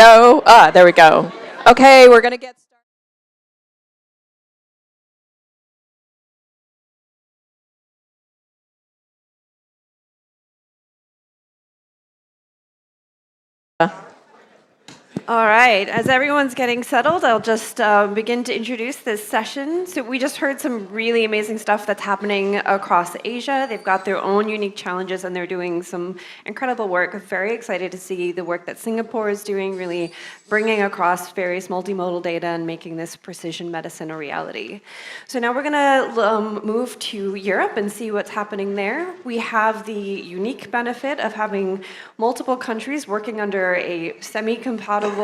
No? Ah, there we go. Okay, we're going to get started. All right, as everyone's getting settled, I'll just begin to introduce this session. So we just heard some really amazing stuff that's happening across Asia. They've got their own unique challenges and they're doing some incredible work. I'm very excited to see the work that Singapore is doing, really bringing across various multimodal data and making this precision medicine a reality. So now we're gonna move to Europe and see what's happening there. We have the unique benefit of having multiple countries working under a semi-compatible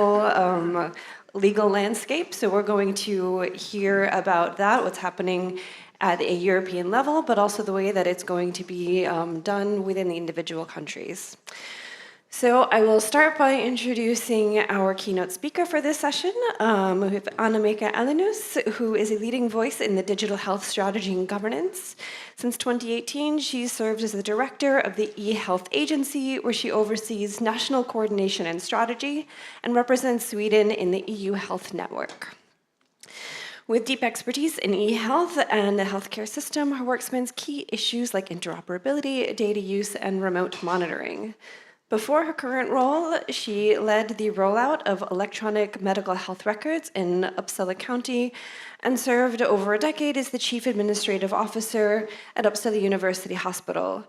legal landscape. So we're going to hear about that, what's happening at a European level, but also the way that it's going to be done within the individual countries. So I will start by introducing our keynote speaker for this session. We have Annemieke Alenius, who is a leading voice in the digital health strategy and governance. Since 2018, she served as the director of the eHealth agency, where she oversees national coordination and strategy and represents Sweden in the EU Health Network. With deep expertise in eHealth and the healthcare system, her work spans key issues like interoperability, data use, and remote monitoring. Before her current role, she led the rollout of electronic medical health records in Uppsala County and served over a decade as the Chief Administrative Officer at Uppsala University Hospital.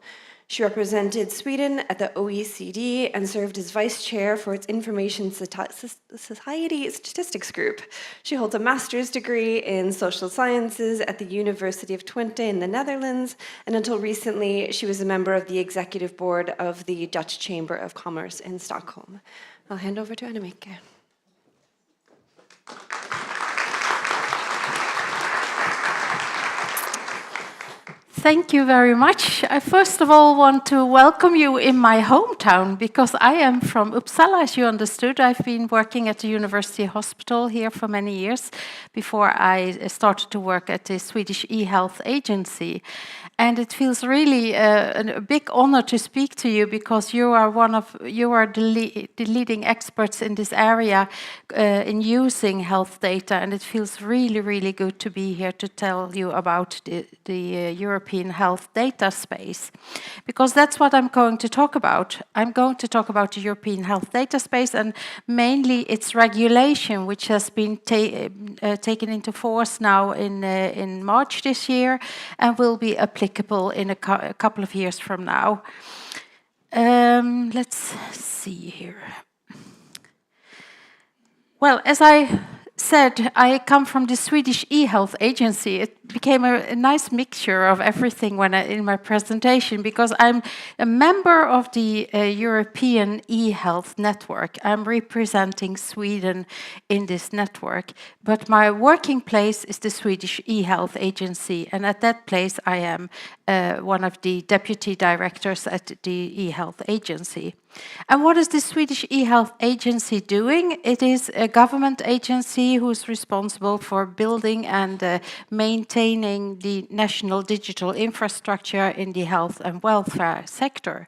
She represented Sweden at the OECD and served as Vice Chair for its Information Society Statistics Group. She holds a master's degree in social sciences at the University of Twente in the Netherlands, and until recently, she was a member of the executive board of the Dutch Chamber of Commerce in Stockholm. I'll hand over to Annemieke. Thank you very much. I first of all want to welcome you in my hometown because I am from Uppsala, as you understood. I've been working at the University Hospital here for many years before I started to work at the Swedish eHealth agency. And it feels really a big honor to speak to you because you are the leading experts in this area in using health data, and it feels really, really good to be here to tell you about the European health data space, because that's what I'm going to talk about. I'm going to talk about the European health data space and mainly its regulation, which has been taken into force now in March this year and will be applicable in a couple of years from now. Let's see here. Well, as I said, I come from the Swedish eHealth agency. It became a nice mixture of everything in my presentation because I'm a member of the European eHealth network. I'm representing Sweden in this network, but my working place is the Swedish eHealth agency, and at that place I am one of the deputy directors at the eHealth agency. And what is the Swedish eHealth agency doing? It is a government agency who is responsible for building and maintaining the national digital infrastructure in the health and welfare sector.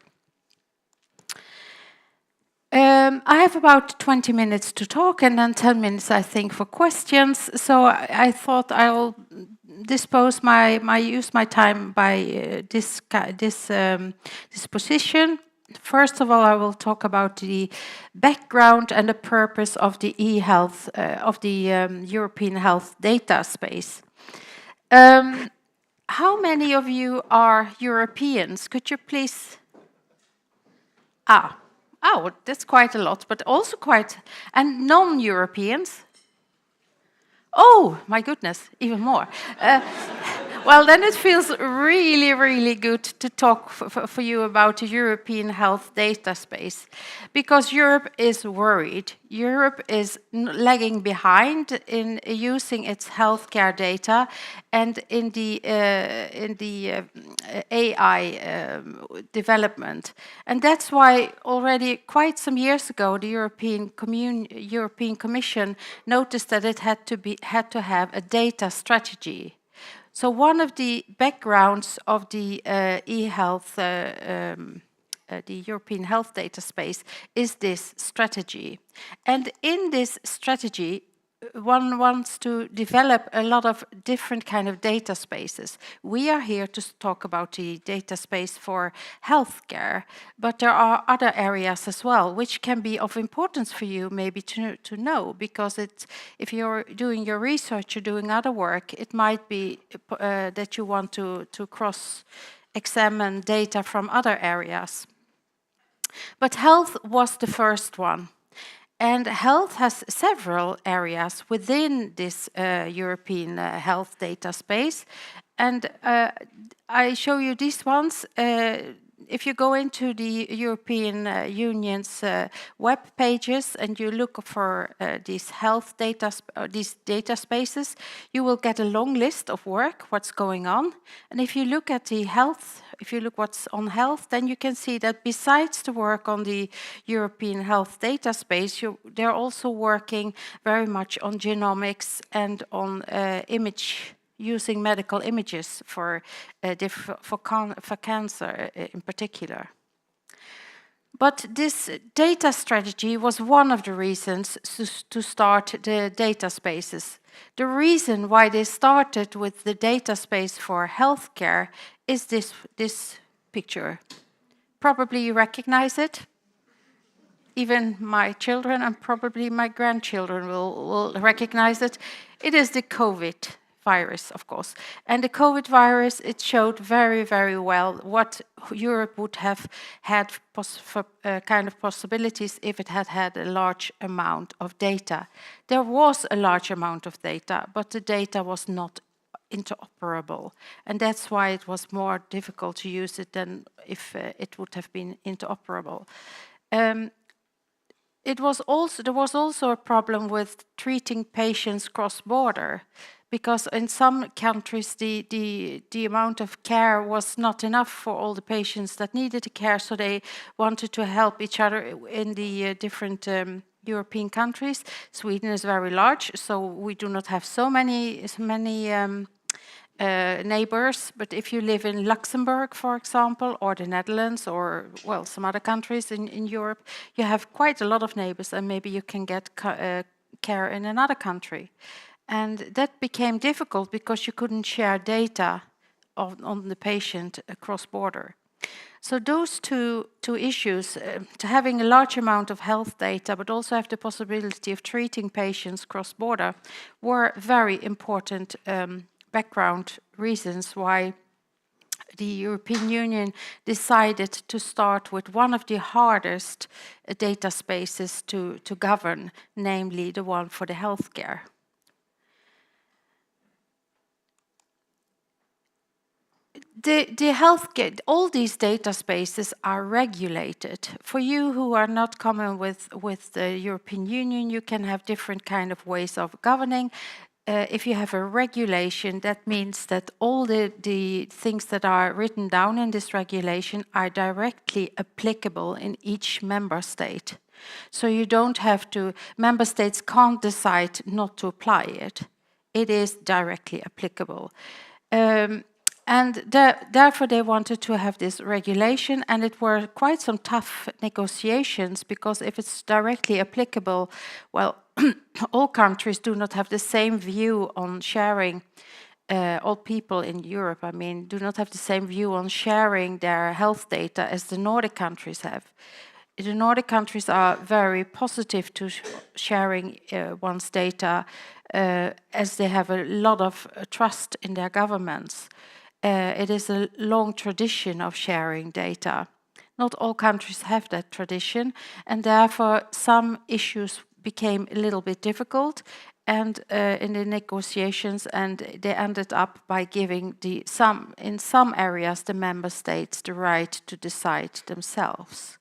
I have about 20 minutes to talk and then 10 minutes, I think, for questions. So I thought I'll use my time by this position. First of all, I will talk about the background and the purpose of the eHealth, of the European health data space. How many of you are Europeans? Could you please? Oh, that's quite a lot, but also and non-Europeans? Oh, my goodness, even more. Well, then it feels really, really good to talk for you about the European health data space, because Europe is worried. Europe is lagging behind in using its healthcare data and in the AI development. And that's why already quite some years ago, the European Commission noticed that it had to have a data strategy. So one of the backgrounds of the eHealth the European Health Data Space is this strategy. And in this strategy, one wants to develop a lot of different kind of data spaces. We are here to talk about the data space for healthcare, but there are other areas as well, which can be of importance for you maybe to know, because if you're doing your research or doing other work, it might be that you want to cross-examine data from other areas. But health was the first one. And health has several areas within this European health data space. And I show you these ones. If you go into the European Union's web pages and you look for these health data, these data spaces, you will get a long list of work, what's going on. And if you look at the health, if you look what's on health, then you can see that besides the work on the European health data space, they're also working very much on genomics and on using medical images for cancer in particular. But this data strategy was one of the reasons to start the data spaces. The reason why they started with the data space for healthcare is this picture. Probably you recognize it. Even my children and probably my grandchildren will recognize it. It is the COVID virus, of course. And the COVID virus, it showed very, very well what Europe would have had kind of possibilities if it had had a large amount of data. There was a large amount of data, but the data was not interoperable. And that's why it was more difficult to use it than if it would have been interoperable. There was also a problem with treating patients cross-border, because in some countries the amount of care was not enough for all the patients that needed the care, so they wanted to help each other in the different European countries. Sweden is very large, so we do not have so many neighbors, but if you live in Luxembourg, for example, or the Netherlands, or, well, some other countries in Europe, you have quite a lot of neighbors, and maybe you can get care in another country. And that became difficult because you couldn't share data on the patient across border. So those two issues, to having a large amount of health data, but also have the possibility of treating patients cross-border, were very important background reasons why the European Union decided to start with one of the hardest data spaces to govern, namely the one for the healthcare. The healthcare, all these data spaces are regulated. For you who are not common with the European Union, you can have different kind of ways of governing. If you have a regulation, that means that all the things that are written down in this regulation are directly applicable in each member state. So you don't have to, member states can't decide not to apply it. It is directly applicable. And therefore they wanted to have this regulation, and it were quite some tough negotiations, because if it's directly applicable, well, all countries do not have the same view on sharing, all people in Europe, I mean, do not have the same view on sharing their health data as the Nordic countries have. The Nordic countries are very positive to sharing one's data, as they have a lot of trust in their governments. It is a long tradition of sharing data. Not all countries have that tradition, and therefore some issues became a little bit difficult and in the negotiations, and they ended up by giving in some areas the member states the right to decide themselves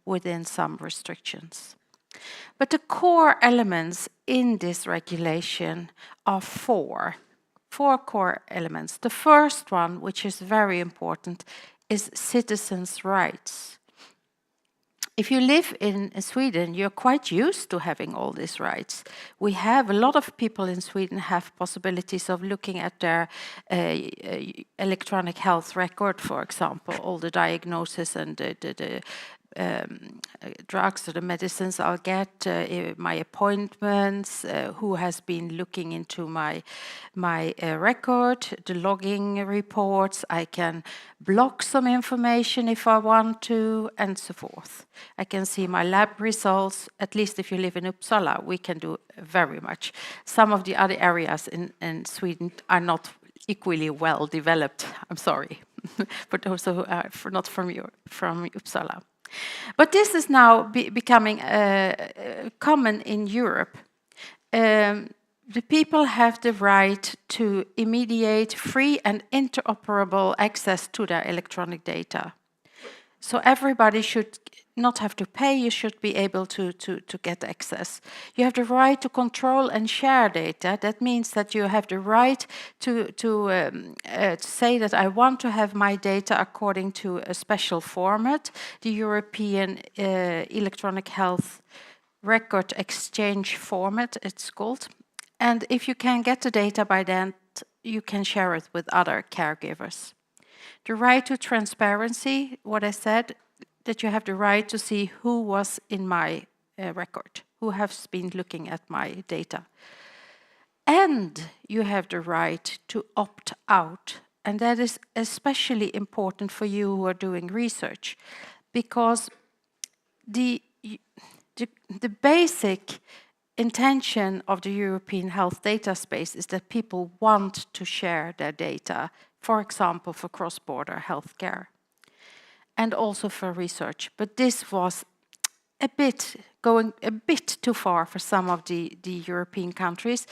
within some restrictions. But the core elements in this regulation are four core elements. The first one, which is very important, is citizens' rights. if you live in Sweden, you're quite used to having all these rights. We have a lot of people in Sweden have possibilities of looking at their electronic health record, for example, all the diagnosis and the drugs or the medicines I'll get, my appointments, who has been looking into my record, the logging reports. I can block some information if I want to, and so forth. I can see my lab results. At least if you live in Uppsala, we can do very much. Some of the other areas in Sweden are not equally well developed. I'm sorry, for those who are not from Uppsala. But this is now becoming common in Europe. The people have the right to immediate, free and interoperable access to their electronic data. So everybody should not have to pay, you should be able to get access. You have the right to control and share data. That means that you have the right to say that I want to have my data according to a special format, the European Electronic Health Record Exchange format, it's called. And if you can get the data by then, you can share it with other caregivers. The right to transparency, what I said, that you have the right to see who was in my record, who has been looking at my data. And you have the right to opt out. And that is especially important for you who are doing research, because the basic intention of the European health data space is that people want to share their data, for example, for cross-border healthcare, and also for research. But this was going a bit too far for some of the European countries,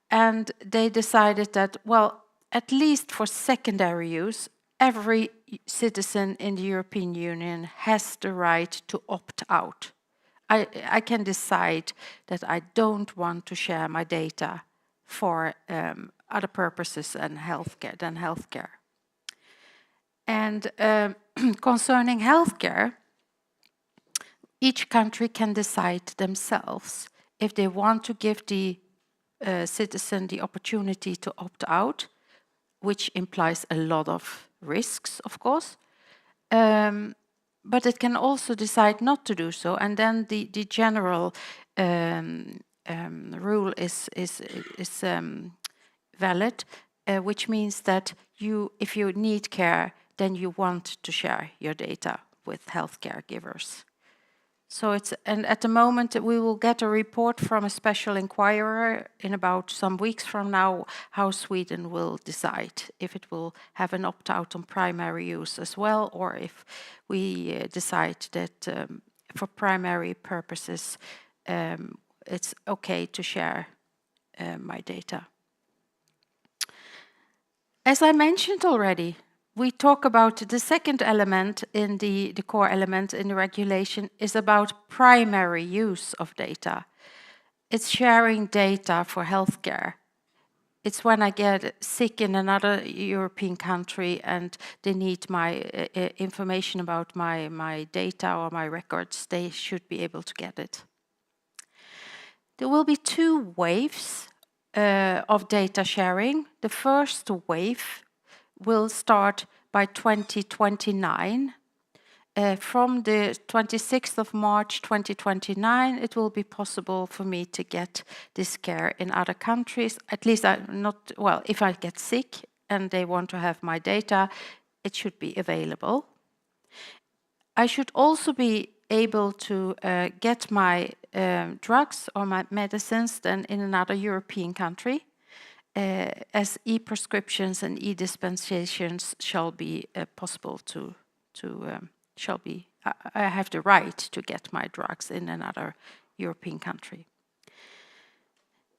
and they decided that, well, at least for secondary use, every citizen in the European Union has the right to opt out. I can decide that I don't want to share my data for other purposes than healthcare. And concerning healthcare, each country can decide themselves if they want to give the citizen the opportunity to opt out, which implies a lot of risks, of course. But it can also decide not to do so, and then the general rule is valid, which means that if you need care, then you want to share your data with healthcare givers. So and at the moment we will get a report from a special inquirer in about some weeks from now how Sweden will decide if it will have an opt-out on primary use as well, or if we decide that for primary purposes it's okay to share my data. As I mentioned already, we talk about the second element in the core element in the regulation is about primary use of data. It's sharing data for healthcare. It's when I get sick in another European country and they need my information about my data or my records, they should be able to get it. There will be two waves of data sharing. The first wave will start by 2029. From the 26th of March 2029, it will be possible for me to get this care in other countries. At least if I get sick and they want to have my data, it should be available. I should also be able to get my drugs or my medicines then in another European country. As e-prescriptions and e-dispensations shall be possible I have the right to get my drugs in another European country.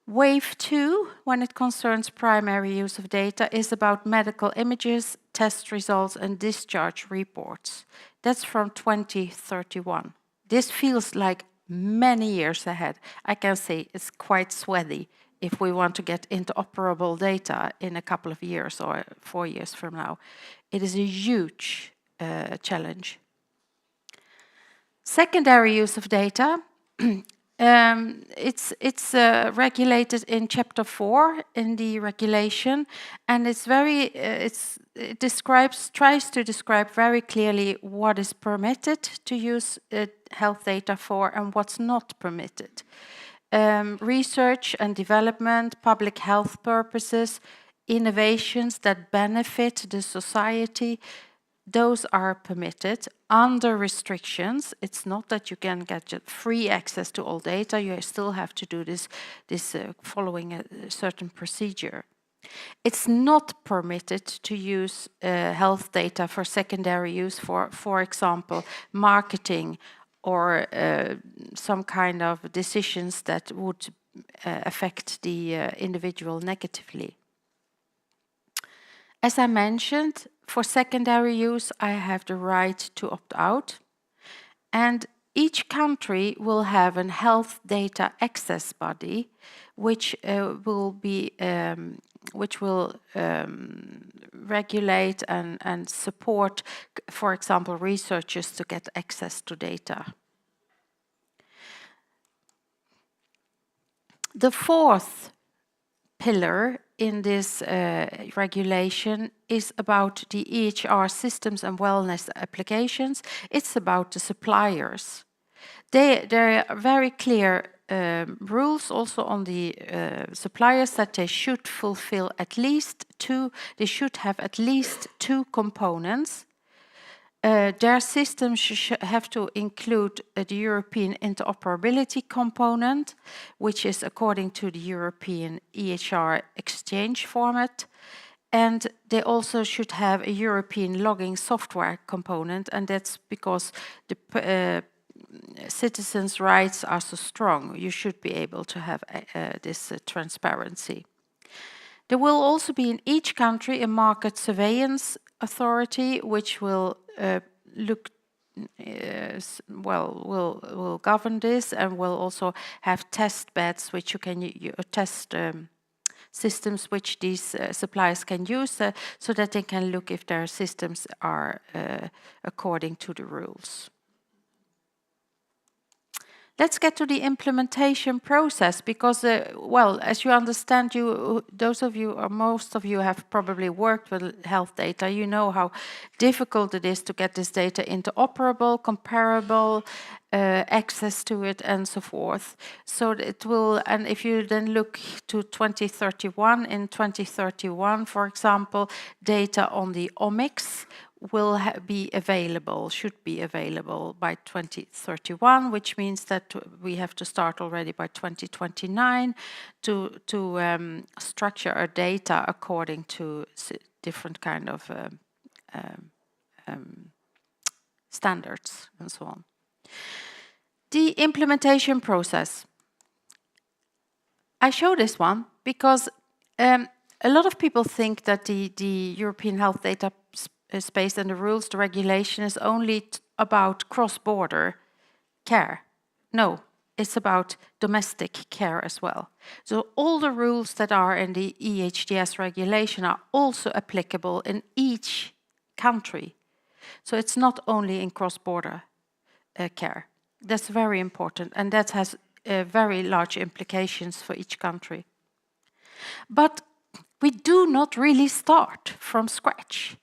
Wave 2, when it concerns primary use of data, is about medical images, test results and discharge reports. That's from 2031. This feels like many years ahead. I can say it's quite sweaty if we want to get interoperable data in a couple of years or 4 years from now. It is a huge challenge. Secondary use of data. It's regulated in Chapter 4 in the regulation, and it's tries to describe very clearly what is permitted to use health data for and what's not permitted. Research and development, public health purposes, innovations that benefit the society, those are permitted under restrictions. It's not that you can get free access to all data. You still have to do this following a certain procedure. It's not permitted to use health data for secondary use for example, marketing or some kind of decisions that would affect the individual negatively. As I mentioned, for secondary use, I have the right to opt out. And each country will have a health data access body, which will regulate and support, for example, researchers to get access to data. The fourth pillar in this regulation is about the EHR systems and wellness applications. It's about the suppliers. There are very clear rules also on the suppliers that they should fulfill at least they should have at least two components. Their systems have to include the European interoperability component, which is according to the European EHR exchange format. And they also should have a European logging software component, and that's because the citizens' rights are so strong. You should be able to have this transparency. There will also be in each country a market surveillance authority, which will will govern this, and will also have test beds which you can test systems which these suppliers can use so that they can look if their systems are according to the rules. Let's get to the implementation process because, well, as you understand, those of you or most of you have probably worked with health data. You know how difficult it is to get this data interoperable, comparable, access to it, and so forth. So it will, and if you then look to 2031, in 2031, for example, data on the omics will be available, should be available by 2031, which means that we have to start already by 2029 to structure our data according to different kind of standards and so on. The implementation process. I show this one because a lot of people think that the European health data space and the rules, the regulation is only about cross-border care. No, it's about domestic care as well. So all the rules that are in the EHDS regulation are also applicable in each country. So it's not only in cross-border care. That's very important, and that has very large implications for each country. But we do not really start from scratch.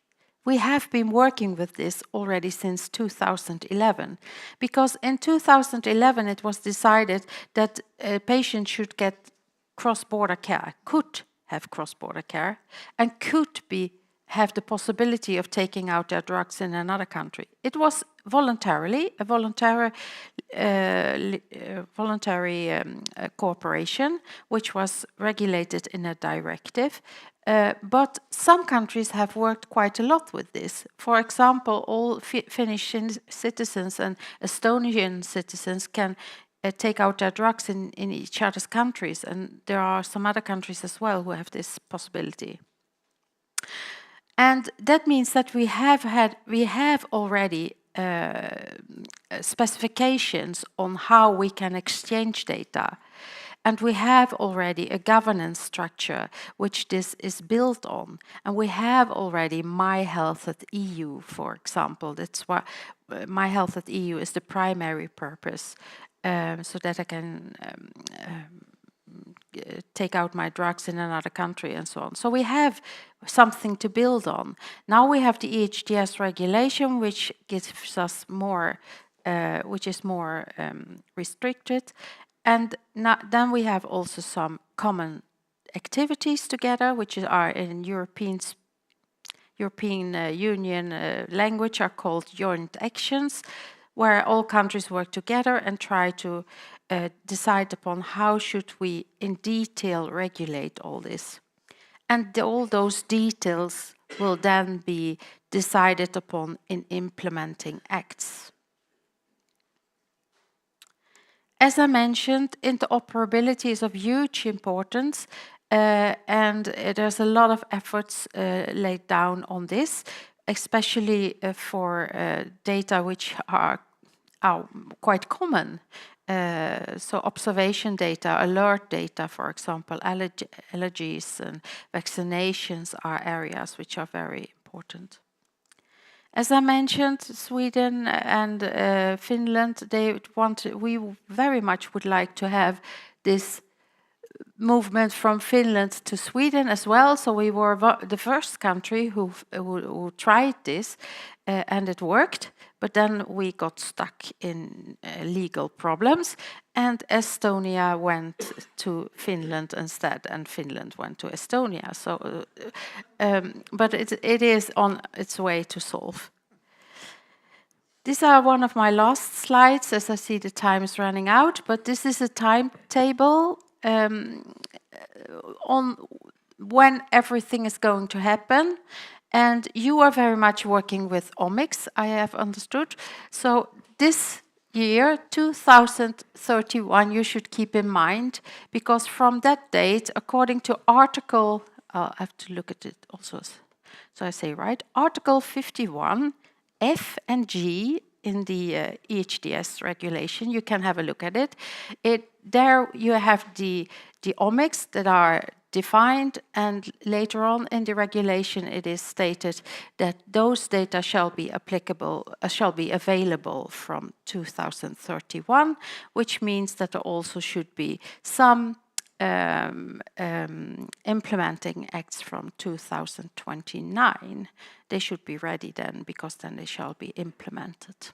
We have been working with this already since 2011, because in 2011 it was decided that patients should get cross-border care, could have cross-border care, and could have the possibility of taking out their drugs in another country. It was voluntary cooperation, which was regulated in a directive. But some countries have worked quite a lot with this. For example, all Finnish citizens and Estonian citizens can take out their drugs in each other's countries, and there are some other countries as well who have this possibility. And that means that we have already specifications on how we can exchange data. And we have already a governance structure which this is built on. And we have already My Health at EU, for example. That's why My Health at EU is the primary purpose, so that I can take out my drugs in another country and so on. So we have something to build on. Now we have the EHDS regulation, which gives us more, which is more restricted. And then we have also some common activities together, which are in European Union language are called joint actions, where all countries work together and try to decide upon how should we in detail regulate all this. And all those details will then be decided upon in implementing acts. As I mentioned, interoperability is of huge importance, and there's a lot of efforts laid down on this, especially for data which are quite common. So observation data, alert data, for example, allergies and vaccinations are areas which are very important. As I mentioned, Sweden and Finland, we very much would like to have this movement from Finland to Sweden as well. So we were the first country who tried this, and it worked. But then we got stuck in legal problems, and Estonia went to Finland instead, and Finland went to Estonia. So, but it is on its way to solve. These are one of my last slides, as I see the time is running out. But this is a timetable on when everything is going to happen. And you are very much working with omics, I have understood. So this year, 2031, you should keep in mind, because from that date, according to Article, I have to look at it also, so I say right, Article 51, F and G in the EHDS regulation, you can have a look at it. There you have the omics that are defined, and later on in the regulation it is stated that those data shall be available from 2031, which means that there also should be some implementing acts from 2029. They should be ready then, because then they shall be implemented.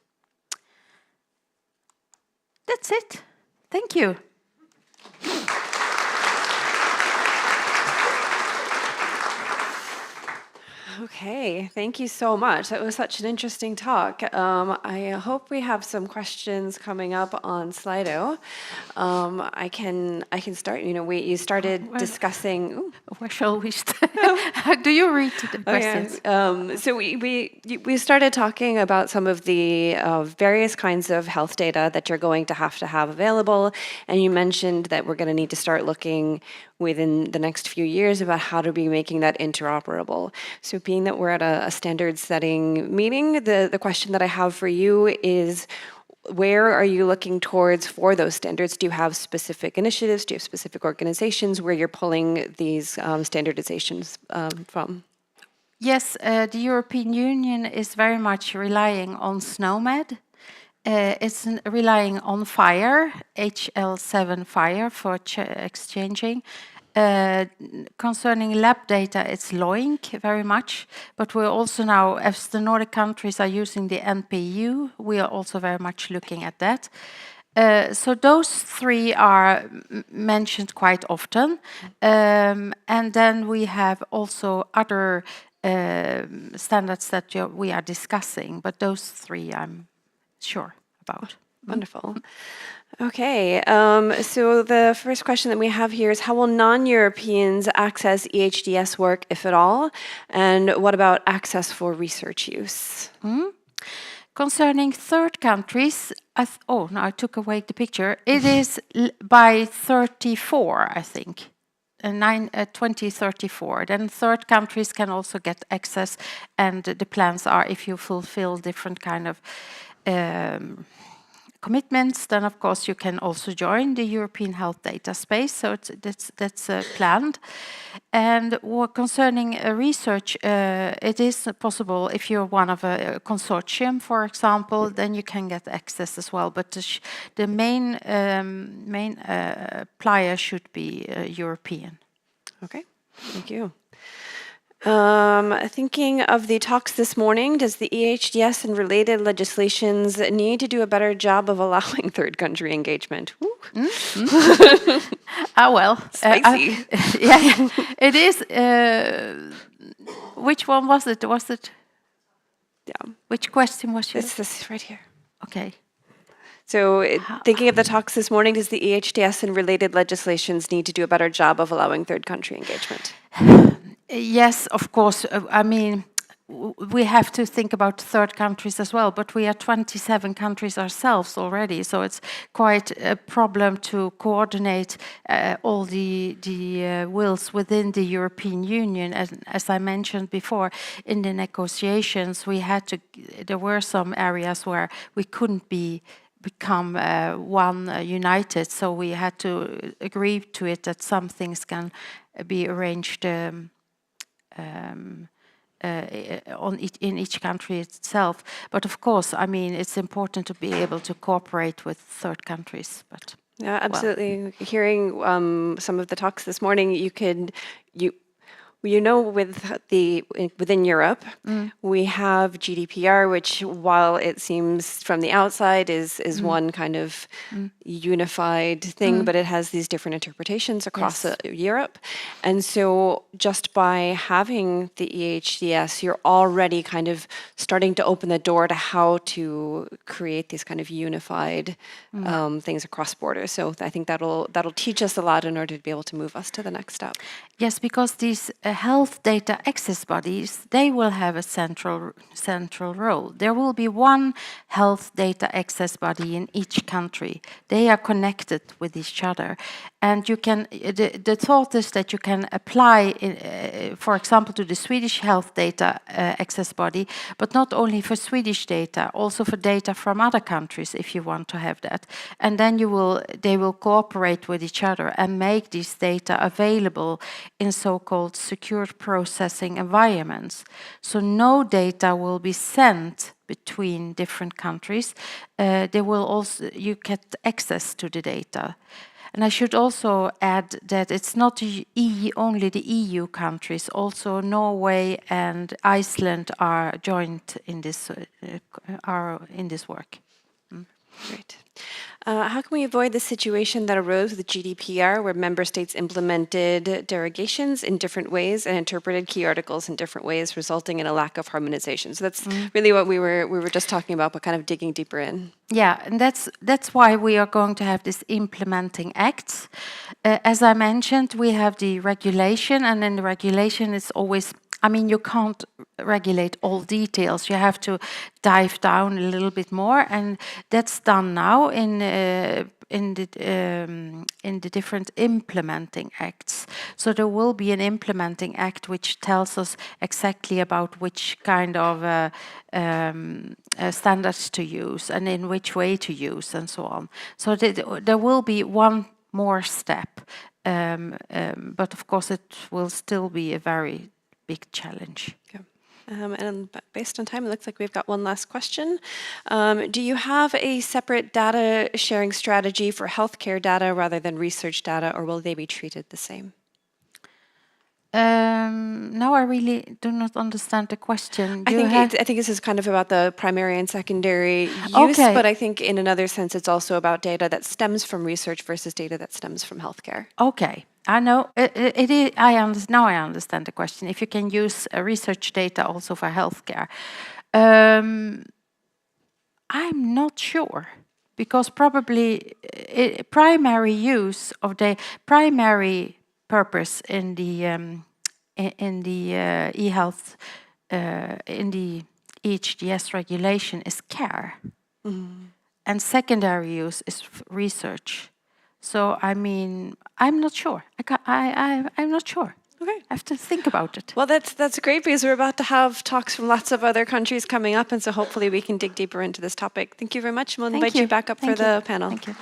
That's it. Thank you. Okay, thank you so much. That was such an interesting talk. I hope we have some questions coming up on Slido. I can start. You know, you started discussing. Ooh. Where shall we start? Do you read the questions? Okay. So we started talking about some of the various kinds of health data that you're going to have available, and you mentioned that we're going to need to start looking within the next few years about how to be making that interoperable. So being that we're at a standard setting meeting, the question that I have for you is, where are you looking towards for those standards? Do you have specific initiatives? Do you have specific organizations where you're pulling these standardizations from? Yes, the European Union is very much relying on SNOMED. It's relying on FHIR, HL7 FHIR for exchanging. Concerning lab data, it's LOINC very much, but we're also now, as the Nordic countries are using the NPU, we are also very much looking at that. So those three are mentioned quite often. And then we have also other standards that we are discussing, but those three I'm sure about. Wonderful. Okay, so the first question that we have here is, how will non-Europeans access EHDS work, if at all? And what about access for research use? Concerning third countries, now I took away the picture. It is by 34, I think. 2034. Then third countries can also get access, and the plans are, if you fulfill different kind of commitments, then of course you can also join the European health data space. So that's planned. And concerning research, it is possible if you're one of a consortium, for example, then you can get access as well. But the main player should be European. Okay, thank you. Thinking of the talks this morning, does the EHDS and related legislations need to do a better job of allowing third country engagement? Well, spicy. Yeah, it is. Which one was it? Yeah. Which question was yours? It's this right here. Okay. So thinking of the talks this morning, does the EHDS and related legislations need to do a better job of allowing third country engagement? Yes, of course. I mean, we have to think about third countries as well, but we are 27 countries ourselves already, so it's quite a problem to coordinate all the wills within the European Union. As I mentioned before, in the negotiations, there were some areas where we couldn't become united, so we had to agree to it that some things can be arranged in each country itself. But of course, I mean, it's important to be able to cooperate with third countries. But yeah, absolutely. Well. Hearing some of the talks this morning, within Europe, we have GDPR, which, while it seems from the outside is one kind of unified thing, but it has these different interpretations across Europe. And so just by having the EHDS, you're already kind of starting to open the door to how to create these kind of unified things across borders. So I think that'll teach us a lot in order to be able to move us to the next step. Yes, because these health data access bodies, they will have a central role. There will be one health data access body in each country. They are connected with each other. And you can, the thought is that you can apply, for example, to the Swedish health data access body, but not only for Swedish data, also for data from other countries, if you want to have that. And then they will cooperate with each other and make these data available in so-called secured processing environments. So no data will be sent between different countries. You get access to the data. And I should also add that it's not only the EU countries, also Norway and Iceland are joined in this work. Great. How can we avoid the situation that arose with GDPR, where member states implemented derogations in different ways and interpreted key articles in different ways, resulting in a lack of harmonization? So that's really what we were just talking about, but kind of digging deeper in. Yeah, and that's why we are going to have this implementing acts. As I mentioned, we have the regulation, and in the regulation it's always, I mean, you can't regulate all details. You have to dive down a little bit more, and that's done now in the different implementing acts. So there will be an implementing act which tells us exactly about which kind of standards to use and in which way to use and so on. So there will be one more step, but of course it will still be a very big challenge. Okay. And based on time, it looks like we've got one last question. Do you have a separate data sharing strategy for healthcare data rather than research data, or will they be treated the same? No, I really do not understand the question. I think this is kind of about the primary and secondary use, but I think in another sense it's also about data that stems from research versus data that stems from healthcare. Okay. I know it is. Now I understand the question. If you can use research data also for healthcare, I'm not sure, because probably primary use of the primary purpose in the eHealth in the EHDS regulation is care, and secondary use is research. So I mean, I'm not sure. I'm not sure. Okay. I have to think about it. Well, that's great because we're about to have talks from lots of other countries coming up, and so hopefully we can dig deeper into this topic. Thank you very much. We'll invite you back up for the panel. Thank you.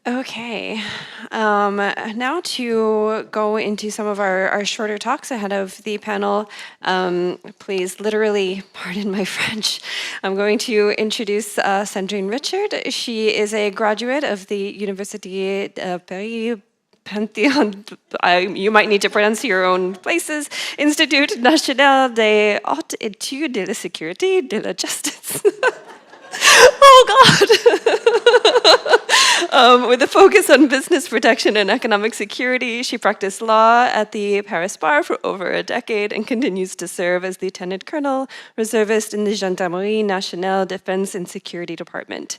Okay, now to go into some of our shorter talks ahead of the panel, please literally pardon my French. I'm going to introduce Sandrine Richard. She is a graduate of the University of Paris. Panthéon, you might need to pronounce your own places, Institut National des Hautes Études de la Sécurité de la Justice. Oh God! With a focus on business protection and economic security, she practiced law at the Paris Bar for over a decade and continues to serve as Lieutenant Colonel, reservist in the Gendarmerie Nationale Defense and Security Department.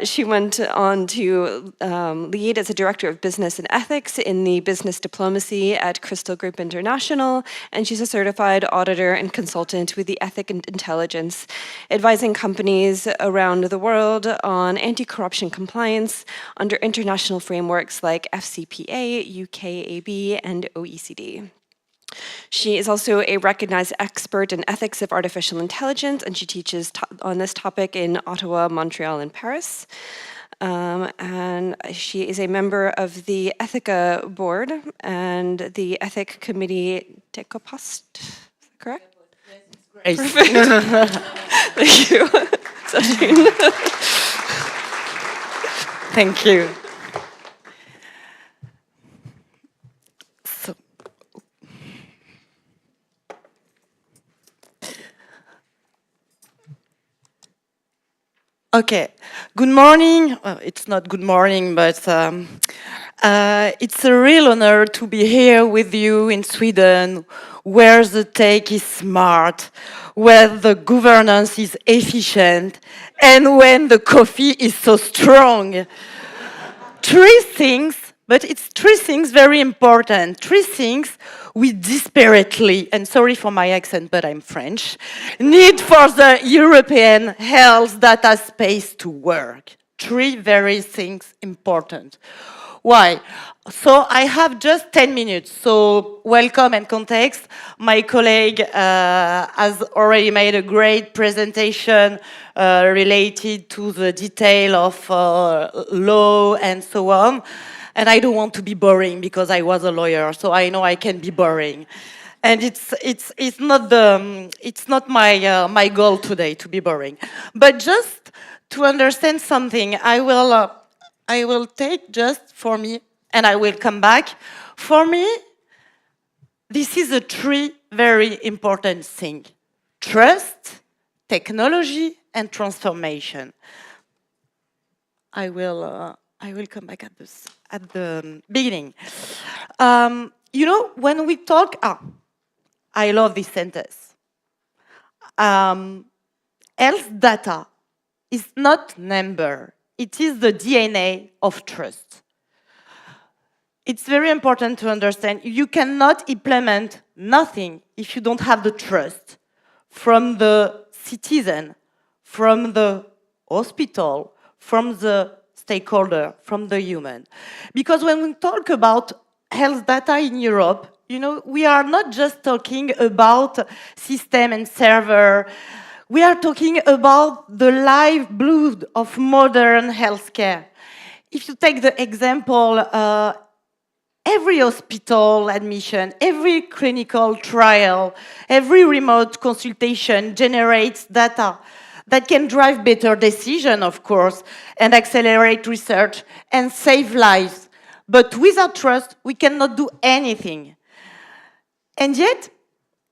She went on to lead as a director of business and ethics in the business diplomacy at Crystal Group International, and she's a certified auditor and consultant with the Ethic and Intelligence, advising companies around the world on anti-corruption compliance under international frameworks like FCPA, UKAB, and OECD. She is also a recognized expert in ethics of artificial intelligence, and she teaches on this topic in Ottawa, Montreal, and Paris. And she is a member of the ETHIK IA board and the ethic committee Tecopost, correct? Yes, perfect. Thank you. Sandrine. Thank you. Okay, good morning. Well, it's not good morning, but it's a real honor to be here with you in Sweden, where the tech is smart, where the governance is efficient, and when the coffee is so strong. Three things, but it's three things very important. Three things we desperately, and sorry for my accent, but I'm French, need for the European health data space to work. Three very things important. Why? So I have just 10 minutes, so welcome and context. My colleague has already made a great presentation related to the detail of law and so on. And I don't want to be boring because I was a lawyer, so I know I can be boring. And it's not my goal today to be boring. But just to understand something, I will take just for me, and I will come back. For me, this is a three very important thing: trust, technology, and transformation. I will come back at the beginning. You know, when we talk, I love this sentence. Health data is not number. It is the DNA of trust. It's very important to understand you cannot implement nothing if you don't have the trust from the citizen, from the hospital, from the stakeholder, from the human. Because when we talk about health data in Europe, you know, we are not just talking about system and server. We are talking about the lifeblood of modern healthcare. If you take the example, every hospital admission, every clinical trial, every remote consultation generates data that can drive better decision, of course, and accelerate research and save lives. But without trust, we cannot do anything. And yet,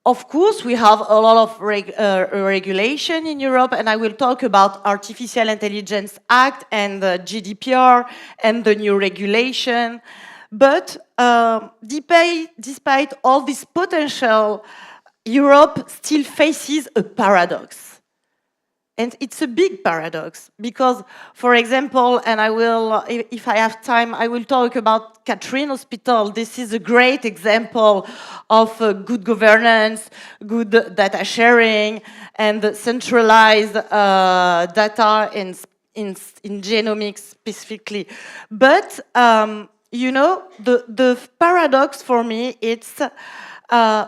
of course, we have a lot of regulation in Europe, and I will talk about Artificial Intelligence Act and the GDPR and the new regulation. But despite all this potential, Europe still faces a paradox. And it's a big paradox because, for example, and I will, if I have time, I will talk about Catherine Hospital. This is a great example of good governance, good data sharing, and centralized data and in genomics specifically. But, you know, the paradox for me, it's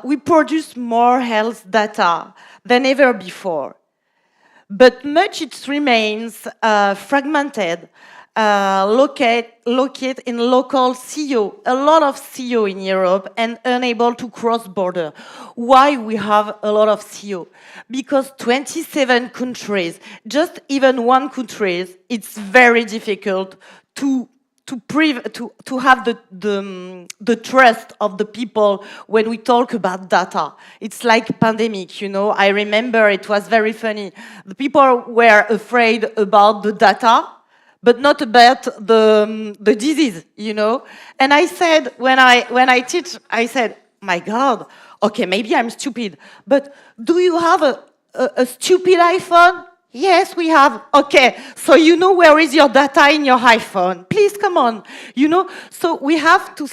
we produce more health data than ever before. But much it remains fragmented, located in local CO, a lot of CO in Europe, and unable to cross border. Why we have a lot of CO? Because 27 countries, just even one country, it's very difficult to have the trust of the people when we talk about data. It's like pandemic, you know. I remember it was very funny. The people were afraid about the data, but not about the disease, you know. And I said, when I teach, I said, my God, okay, maybe I'm stupid, but do you have a stupid iPhone? Yes, we have. Okay, so you know where is your data in your iPhone? Please come on. You know, so we have to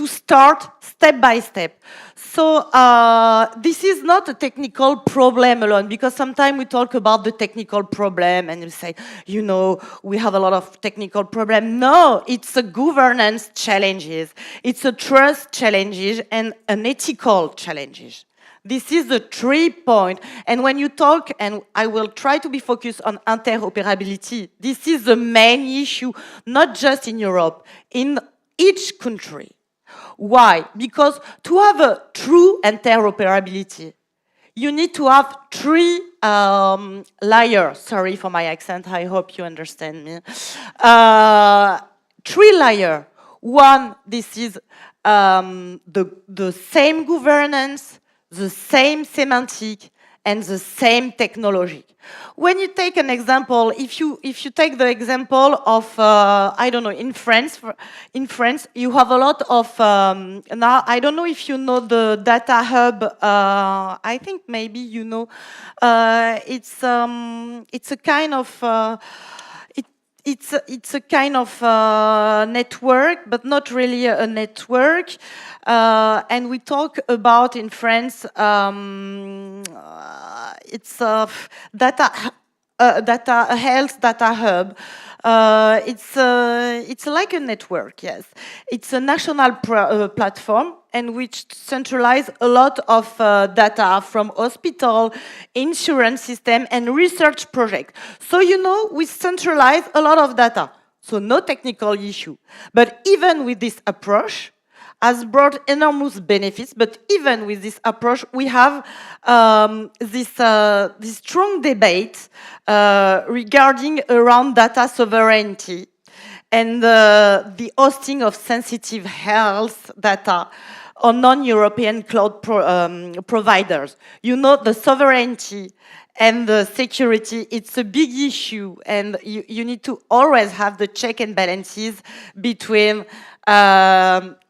start step by step. So this is not a technical problem alone, because sometimes we talk about the technical problem and you say, you know, we have a lot of technical problem. No, it's a governance challenges, it's a trust challenges and an ethical challenges. This is the 3 point. And when you talk, and I will try to be focused on interoperability, this is the main issue, not just in Europe, in each country. Why? Because to have a true interoperability, you need to have 3 layers. Sorry for my accent, I hope you understand me. 3 layers. One, this is the same governance, the same semantic, and the same technology. When you take an example, if you take the example of, I don't know, in France, you have a lot of, now, I don't know if you know the data hub, I think maybe you know, it's a kind of, it's a kind of network, but not really a network. And we talk about in France, it's a health data hub. It's like a network, yes. It's a national platform, and which centralize a lot of data from hospital, insurance system, and research project. So, you know, we centralize a lot of data. So no technical issue. But even with this approach, has brought enormous benefits, but even with this approach, we have this strong debate regarding around data sovereignty and the hosting of sensitive health data on non-European cloud providers. You know, the sovereignty and the security, it's a big issue, and you need to always have the check and balances between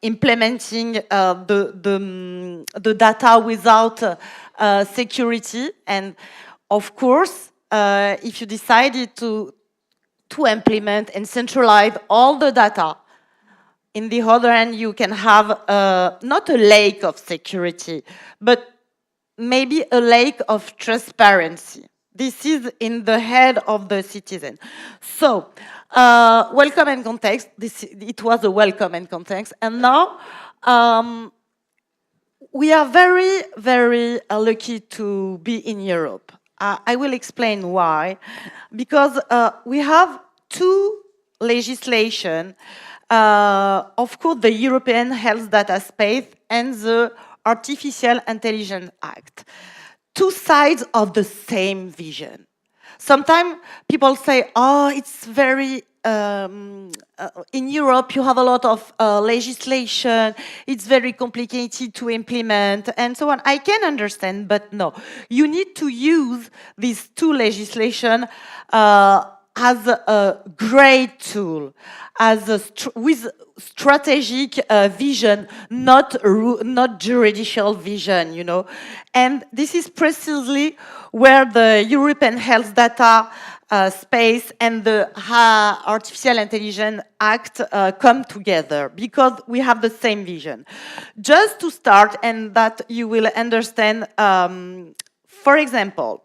implementing the data without security. And of course, if you decided to implement and centralize all the data, in the other hand, you can have not a lack of security, but maybe a lack of transparency. This is in the head of the citizen. So, welcome and context. It was a welcome and context. And now, we are very, very lucky to be in Europe. I will explain why. Because we have 2 legislation, of course, the European Health Data Space and the Artificial Intelligence Act. 2 sides of the same vision. Sometimes people say, oh, it's very, in Europe you have a lot of legislation, it's very complicated to implement, and so on. I can understand, but no. You need to use these 2 legislation as a great tool, as with strategic vision, not juridical vision, you know. And this is precisely where the European Health Data Space and the Artificial Intelligence Act come together, because we have the same vision. Just to start, and that you will understand, for example,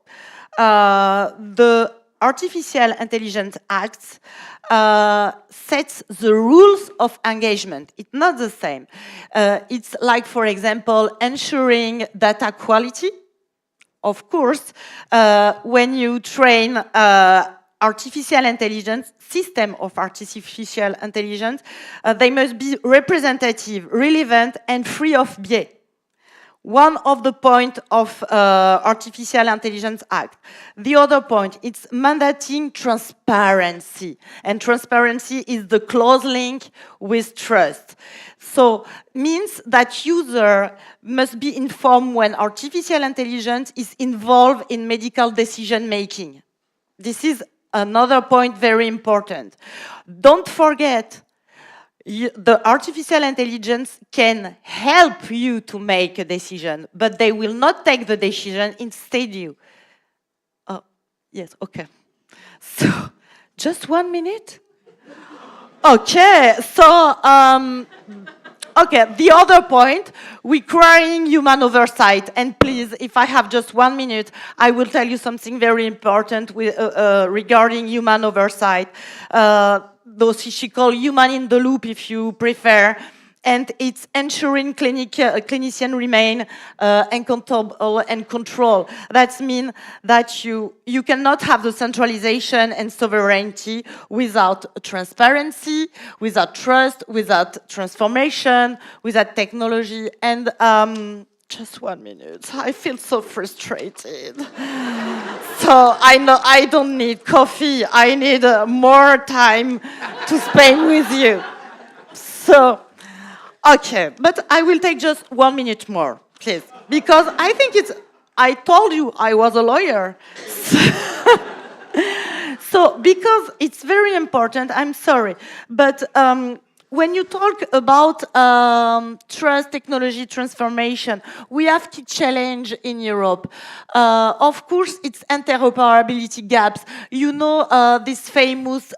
the Artificial Intelligence Act sets the rules of engagement. It's not the same. It's like, for example, ensuring data quality. Of course, when you train artificial intelligence, system of artificial intelligence, they must be representative, relevant, and free of bias. One of the points of Artificial Intelligence Act. The other point, it's mandating transparency. And transparency is the close link with trust. So means that user must be informed when artificial intelligence is involved in medical decision making. This is another point very important. Don't forget, the artificial intelligence can help you to make a decision, but they will not take the decision, instead you. Oh, yes, okay. So, just 1 minute? Okay, so, okay, the other point, requiring human oversight. And please, if I have just 1 minute, I will tell you something very important regarding human oversight. Those she call human in the loop, if you prefer, and it's ensuring clinicians remain accountable and control. That means that you cannot have the centralization and sovereignty without transparency, without trust, without transformation, without technology. And just 1 minute. I feel so frustrated. So I know I don't need coffee. I need more time to spend with you. So, okay, but I will take just 1 minute more, please, because I think I told you I was a lawyer. So because it's very important, I'm sorry, but when you talk about trust, technology, transformation, we have to challenge in Europe. Of course, it's interoperability gaps. You know this famous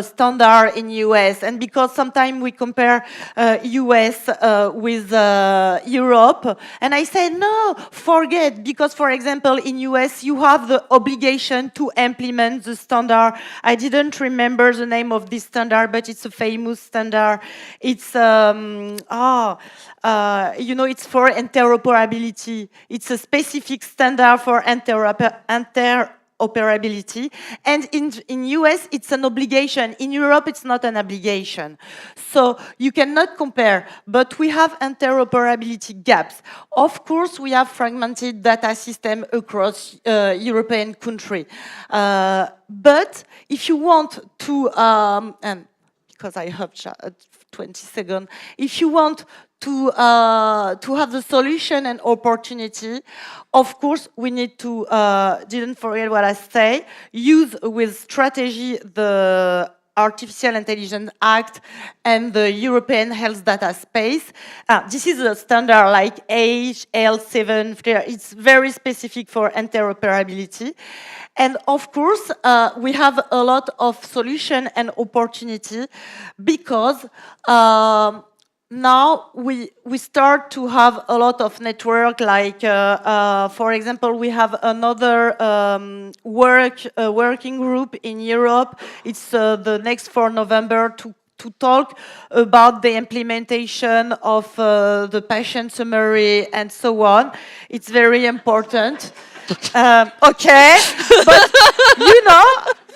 standard in US, and because sometimes we compare US with Europe, and I say, no, forget, because, for example, in US, you have the obligation to implement the standard. I didn't remember the name of this standard, but it's a famous standard. It's you know, it's for interoperability. It's a specific standard for interoperability. And in US, it's an obligation. In Europe, it's not an obligation. So you cannot compare, but we have interoperability gaps. Of course, we have fragmented data system across European country. But if you want to, and because I have 20 seconds, if you want to have the solution and opportunity, of course, we need to, didn't forget what I say, use with strategy the Artificial Intelligence Act and the European Health Data Space. This is a standard like eHealth 7. It's very specific for interoperability. And of course, we have a lot of solution and opportunity because now we start to have a lot of network, like, for example, we have another working group in Europe. It's the next for November to talk about the implementation of the patient summary and so on. It's very important. Okay, but you know,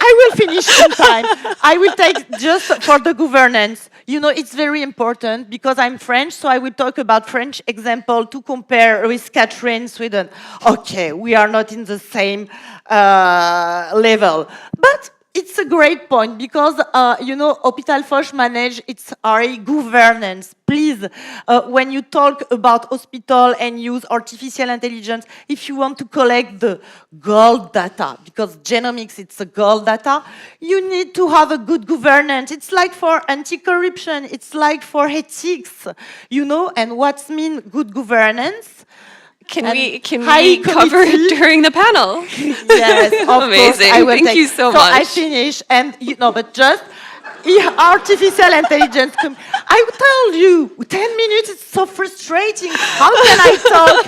I will finish in time. I will take just for the governance. You know, it's very important because I'm French, so I will talk about French example to compare with Catherine, Sweden. Okay, we are not in the same level, but it's a great point because, you know, Hôpital Foch manage its RA governance. Please, when you talk about hospital and use artificial intelligence, if you want to collect the gold data, because genomics, it's a gold data, you need to have a good governance. It's like for anti-corruption, it's like for ethics, you know, and what's mean good governance? Can we cover it during the panel? Yes, of amazing. Course, I will Thank you so much. So I finish, and you know, but just artificial intelligence. I tell you, 10 minutes is so frustrating. How can I talk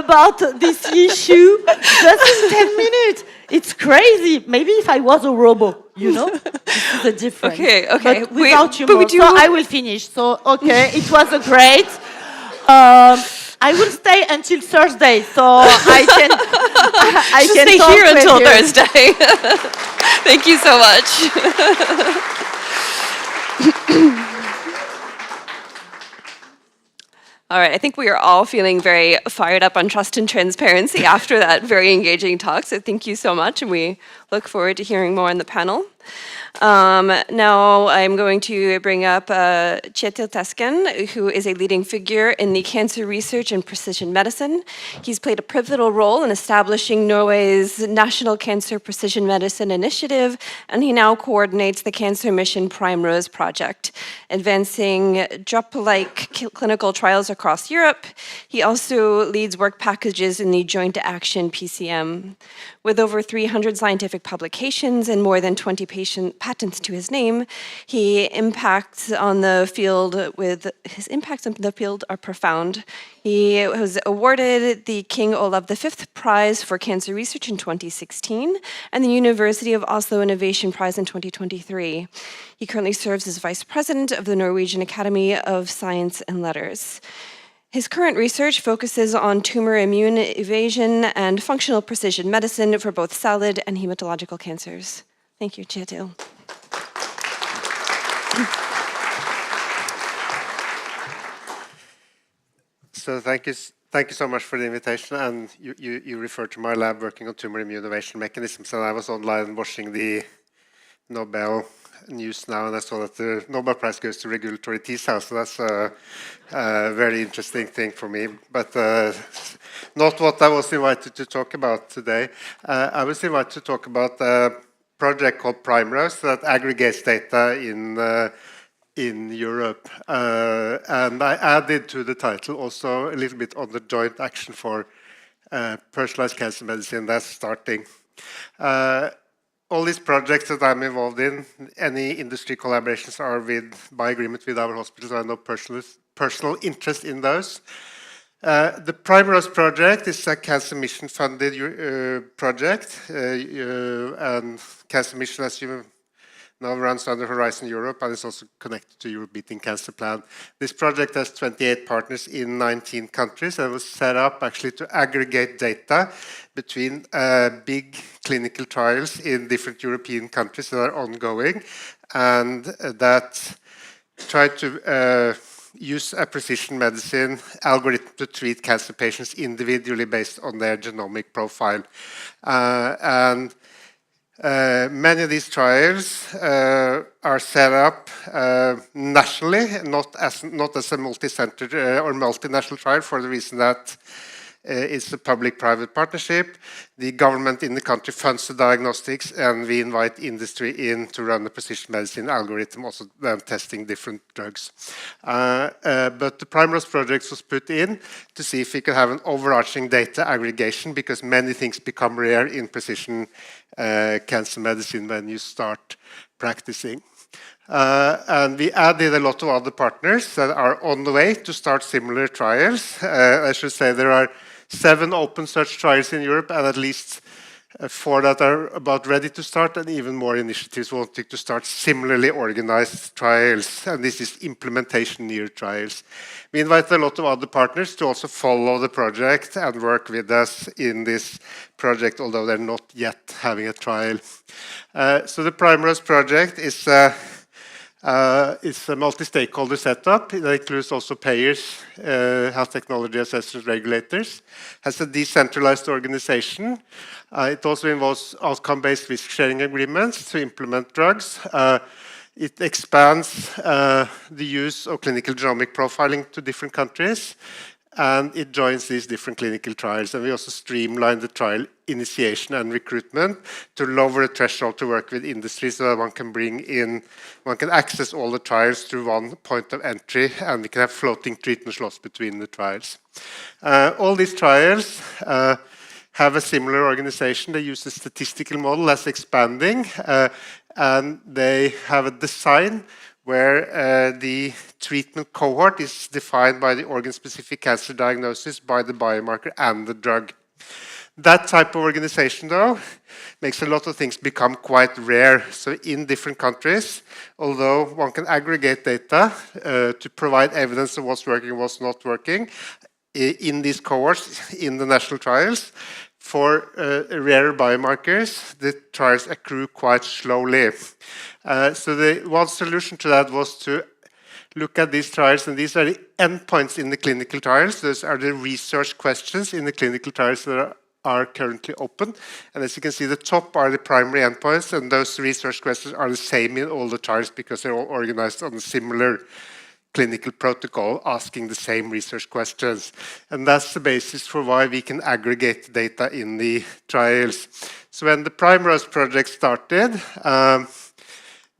about this issue just in 10 minutes? It's crazy. Maybe if I was a robot, you know, this is the difference. Okay. But without humor. we do... So I will finish. So, okay, it was a great. I will stay until Thursday, so I can. I can stay talk here with until you. Thursday. Thank you so much. All right, I think we are all feeling very fired up on trust and transparency after that very engaging talk, so thank you so much, and we look forward to hearing more in the panel. Now I'm going to bring up Kjetil Tasken, who is a leading figure in the cancer research and precision medicine. He's played a pivotal role in establishing Norway's National Cancer Precision Medicine Initiative, and he now coordinates the Cancer Mission Primrose project, advancing drop-like clinical trials across Europe. He also leads work packages in the Joint Action PCM. With over 300 scientific publications and more than 20 patents to his name, his impacts on the field are profound. He was awarded the King Olav V Prize for Cancer Research in 2016 and the University of Oslo Innovation Prize in 2023. He currently serves as Vice President of the Norwegian Academy of Science and Letters. His current research focuses on tumor immune evasion and functional precision medicine for both solid and hematological cancers. Thank you, Kjetil. So thank you so much for the invitation. And you referred to my lab working on tumor immune evasion mechanisms, and I was online watching the Nobel news now, and I saw that the Nobel Prize goes to regulatory T cells, so that's a very interesting thing for me, but not what I was invited to talk about today. I was invited to talk about a project called Primrose that aggregates data in Europe, and I added to the title also a little bit on the joint action for personalized cancer medicine that's starting. All these projects that I'm involved in, any industry collaborations are by agreement with our hospitals. I have no personal interest in those. The Primrose project is a Cancer Mission funded project, and Cancer Mission, as you know, runs under Horizon Europe and is also connected to Europe Beating Cancer Plan. This project has 28 partners in 19 countries and was set up actually to aggregate data between big clinical trials in different European countries that are ongoing, and that try to use a precision medicine algorithm to treat cancer patients individually based on their genomic profile. Many of these trials are set up nationally, not as a multi-centered or multinational trial, for the reason that it's a public-private partnership. The government in the country funds the diagnostics, and we invite industry in to run the precision medicine algorithm, also then testing different drugs. But the Primrose project was put in to see if we could have an overarching data aggregation, because many things become rare in precision cancer medicine when you start practicing. And we added a lot of other partners that are on the way to start similar trials. I should say there are 7 open search trials in Europe, and at least 4 that are about ready to start, and even more initiatives wanting to start similarly organized trials. And this is implementation near trials. We invite a lot of other partners to also follow the project and work with us in this project, although they're not yet having a trial. So the Primrose project is it's a multi-stakeholder setup. It includes also payers, health technology assessors, regulators. Has a decentralized organization. It also involves outcome-based risk-sharing agreements to implement drugs. It expands the use of clinical genomic profiling to different countries, and it joins these different clinical trials. And we also streamline the trial initiation and recruitment to lower the threshold to work with industry, so that one can access all the trials through one point of entry, and we can have floating treatment slots between the trials. All these trials have a similar organization. They use a statistical model that's expanding, and they have a design where the treatment cohort is defined by the organ-specific cancer diagnosis, by the biomarker and the drug. That type of organization, though, makes a lot of things become quite rare. So in different countries, although one can aggregate data to provide evidence of what's working and what's not working, in these cohorts, in the national trials, for rare biomarkers, the trials accrue quite slowly. So the one solution to that was to look at these trials, and these are the endpoints in the clinical trials. Those are the research questions in the clinical trials that are currently open. And as you can see, the top are the primary endpoints, and those research questions are the same in all the trials because they're all organized on a similar clinical protocol, asking the same research questions. And that's the basis for why we can aggregate data in the trials. So when the Primrose project started,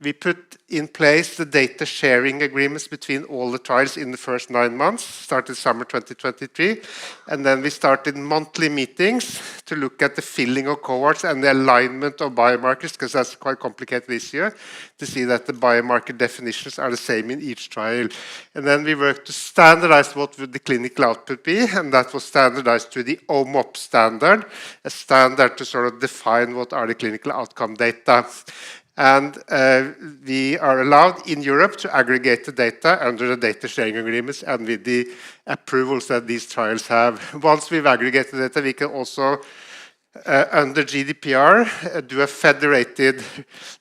we put in place the data sharing agreements between all the trials in the first 9 months, started summer 2023, and then we started monthly meetings to look at the filling of cohorts and the alignment of biomarkers, because that's quite complicated this year, to see that the biomarker definitions are the same in each trial. And then we worked to standardize what would the clinical output be, and that was standardized to the OMOP standard, a standard to sort of define what are the clinical outcome data. And we are allowed in Europe to aggregate the data under the data sharing agreements and with the approvals that these trials have. Once we've aggregated data, we can also, under GDPR, do a federated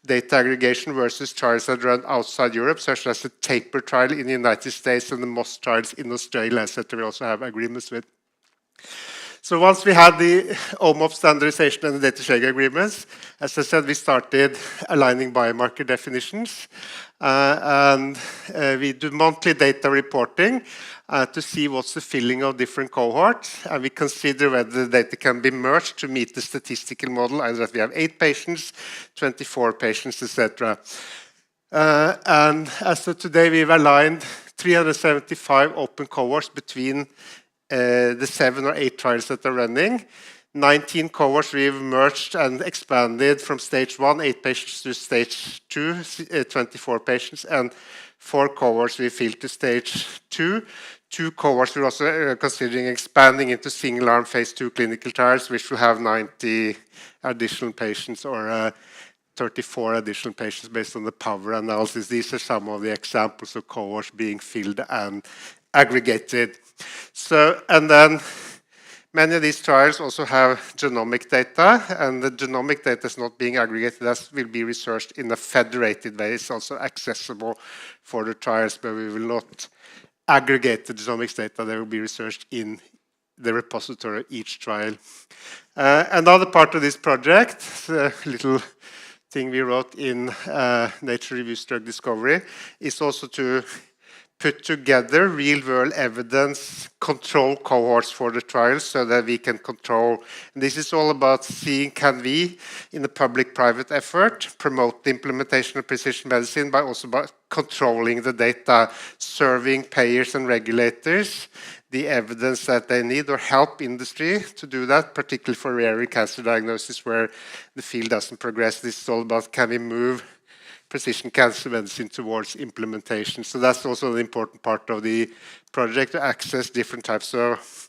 data aggregation versus trials that run outside Europe, such as the TAPER trial in the United States and the MOS trials in Australia, etc. We also have agreements with. So once we had the OMOP standardization and the data sharing agreements, as I said, we started aligning biomarker definitions. And we do monthly data reporting to see what's the filling of different cohorts. And we consider whether the data can be merged to meet the statistical model, either that we have 8 patients, 24 patients, etc. And as of today, we've aligned 375 open cohorts between the 7 or 8 trials that are running. 19 cohorts we've merged and expanded from stage 1, 8 patients, to stage 2, 24 patients, and 4 cohorts we filled to stage 2. 2 cohorts we're also considering expanding into single-arm phase 2 clinical trials, which will have 90 additional patients or 34 additional patients based on the power analysis. These are some of the examples of cohorts being filled and aggregated. So, and then many of these trials also have genomic data, and the genomic data is not being aggregated, as will be researched in a federated way. It's also accessible for the trials, but we will not aggregate the genomics data. They will be researched in the repository of each trial. Another part of this project, a little thing we wrote in Nature Reviews Drug Discovery, is also to put together real-world evidence control cohorts for the trials so that we can control. And this is all about seeing, can we, in a public-private effort, promote the implementation of precision medicine by also by controlling the data, serving payers and regulators the evidence that they need, or help industry to do that, particularly for rare cancer diagnosis where the field doesn't progress. This is all about, can we move precision cancer medicine towards implementation. So that's also an important part of the project, to access different types of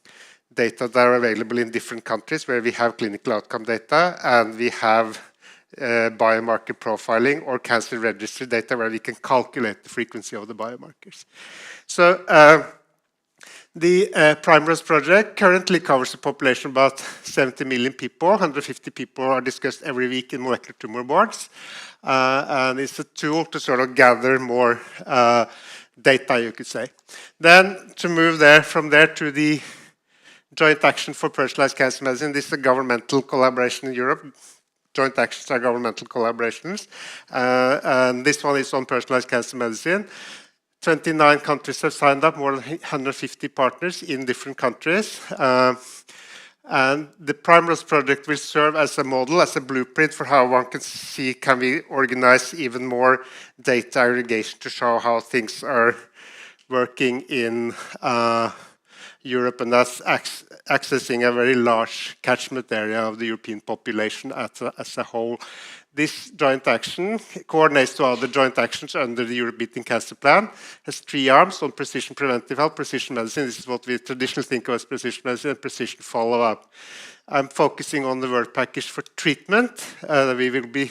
data that are available in different countries where we have clinical outcome data and we have biomarker profiling or cancer registry data where we can calculate the frequency of the biomarkers. So the Primrose project currently covers a population of about 70 million people. 150 people are discussed every week in molecular tumor boards. And it's a tool to sort of gather more data, you could say. Then to move from there to the Joint Action for Personalized Cancer Medicine. This is a governmental collaboration in Europe. Joint actions are governmental collaborations. And this one is on personalized cancer medicine. 29 countries have signed up, more than 150 partners in different countries. And the Primrose project will serve as a model, as a blueprint for how one can see, can we organize even more data aggregation to show how things are working in Europe, and that's accessing a very large catchment area of the European population as a whole. This joint action coordinates to other joint actions under the Europe Beating Cancer Plan, has 3 arms on precision preventive health, precision medicine. This is what we traditionally think of as precision medicine, and precision follow-up. I'm focusing on the work package for treatment. We will be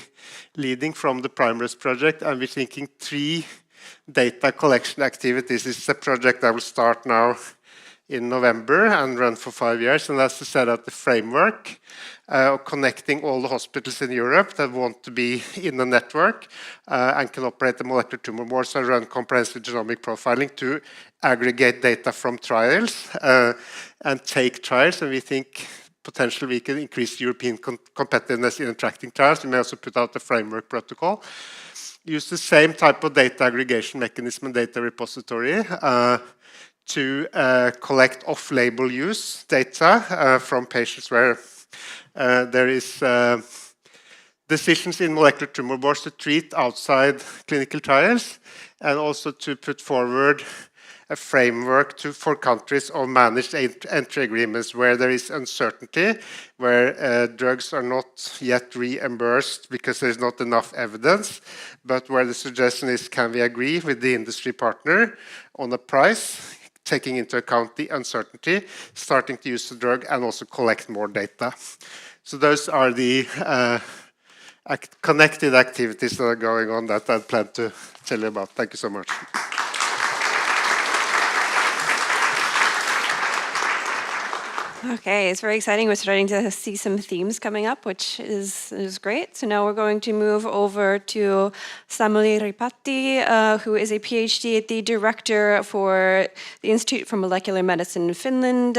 leading from the Primaries project, and we're thinking 3 data collection activities. This is a project that will start now in November and run for 5 years, and that's to set out the framework of connecting all the hospitals in Europe that want to be in the network and can operate the molecular tumor boards and run comprehensive genomic profiling to aggregate data from trials and take trials. And we think potentially we can increase European competitiveness in attracting trials. We may also put out a framework protocol. Use the same type of data aggregation mechanism and data repository to collect off-label use data from patients where there is decisions in molecular tumor boards to treat outside clinical trials, and also to put forward a framework for countries of managed entry agreements where there is uncertainty, where drugs are not yet reimbursed because there's not enough evidence, but where the suggestion is, can we agree with the industry partner on a price, taking into account the uncertainty, starting to use the drug and also collect more data. So those are the connected activities that are going on that I plan to tell you about. Thank you so much. Okay, it's very exciting. We're starting to see some themes coming up, which is great. So now we're going to move over to Samuli Ripatti, who is a PhD at the director for the Institute for Molecular Medicine in Finland,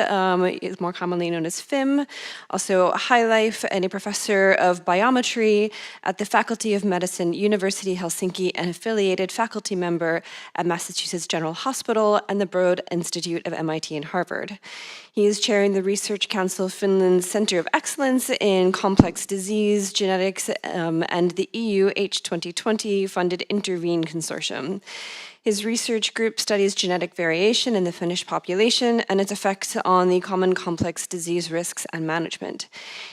is more commonly known as FIM, also High Life, and a professor of biometry at the Faculty of Medicine, University Helsinki, and affiliated faculty member at Massachusetts General Hospital and the Broad Institute of MIT and Harvard. He is chairing the Research Council of Finland's Center of Excellence in Complex Disease Genetics and the EU H2020 funded Intervene Consortium. His research group studies genetic variation in the Finnish population and its effects on the common complex disease risks and management.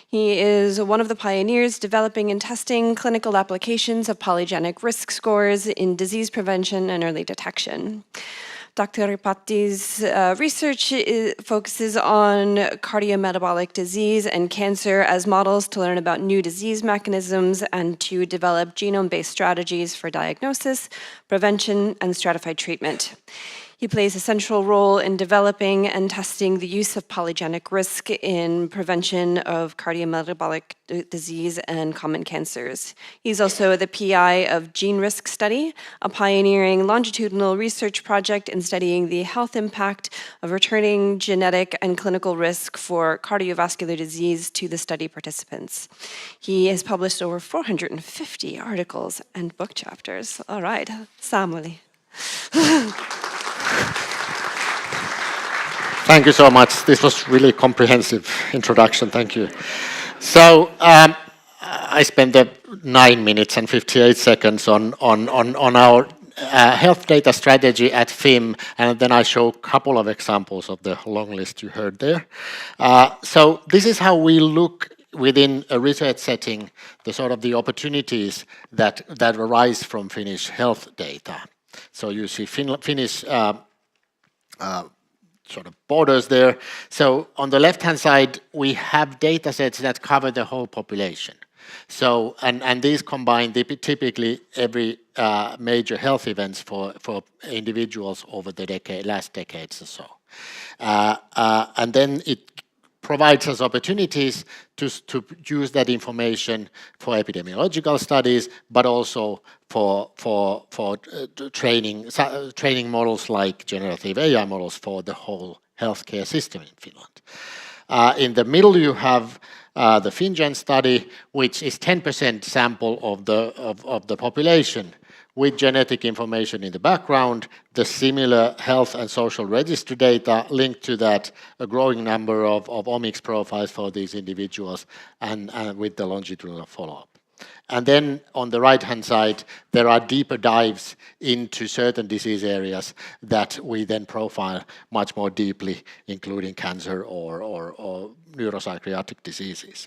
He is one of the pioneers developing and testing clinical applications of polygenic risk scores in disease prevention and early detection. Dr. Ripatti's research focuses on cardiometabolic disease and cancer as models to learn about new disease mechanisms and to develop genome-based strategies for diagnosis, prevention, and stratified treatment. He plays a central role in developing and testing the use of polygenic risk in prevention of cardiometabolic disease and common cancers. He's also the PI of Gene Risk Study, a pioneering longitudinal research project in studying the health impact of returning genetic and clinical risk for cardiovascular disease to the study participants. He has published over 450 articles and book chapters. All right, Samuli. Thank you so much. This was really comprehensive introduction. Thank you. So I spent 9 minutes and 58 seconds on our health data strategy at FIM, and then I show a couple of examples of the long list you heard there. So this is how we look within a research setting, the sort of the opportunities that arise from Finnish health data. So you see Finnish sort of borders there. So on the left-hand side, we have data sets that cover the whole population. So, and these combine typically every major health events for individuals over the last decades or so. And then it provides us opportunities to use that information for epidemiological studies, but also for training models like generative AI models for the whole healthcare system in Finland. In the middle, you have the FinnGen study, which is 10% sample of the population with genetic information in the background, the similar health and social register data linked to that, a growing number of omics profiles for these individuals, and with the longitudinal follow-up. And then on the right-hand side, there are deeper dives into certain disease areas that we then profile much more deeply, including cancer or neuropsychiatric diseases.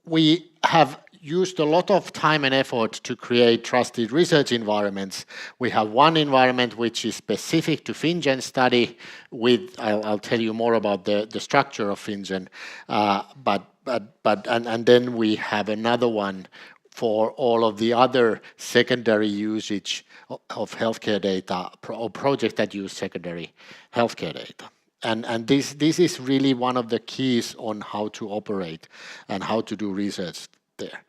We have used a lot of time and effort to create trusted research environments. We have one environment which is specific to FinnGen study. I'll tell you more about the structure of FinnGen, and then we have another one for all of the other secondary usage of healthcare data or projects that use secondary healthcare data. And this is really one of the keys on how to operate and how to do research there.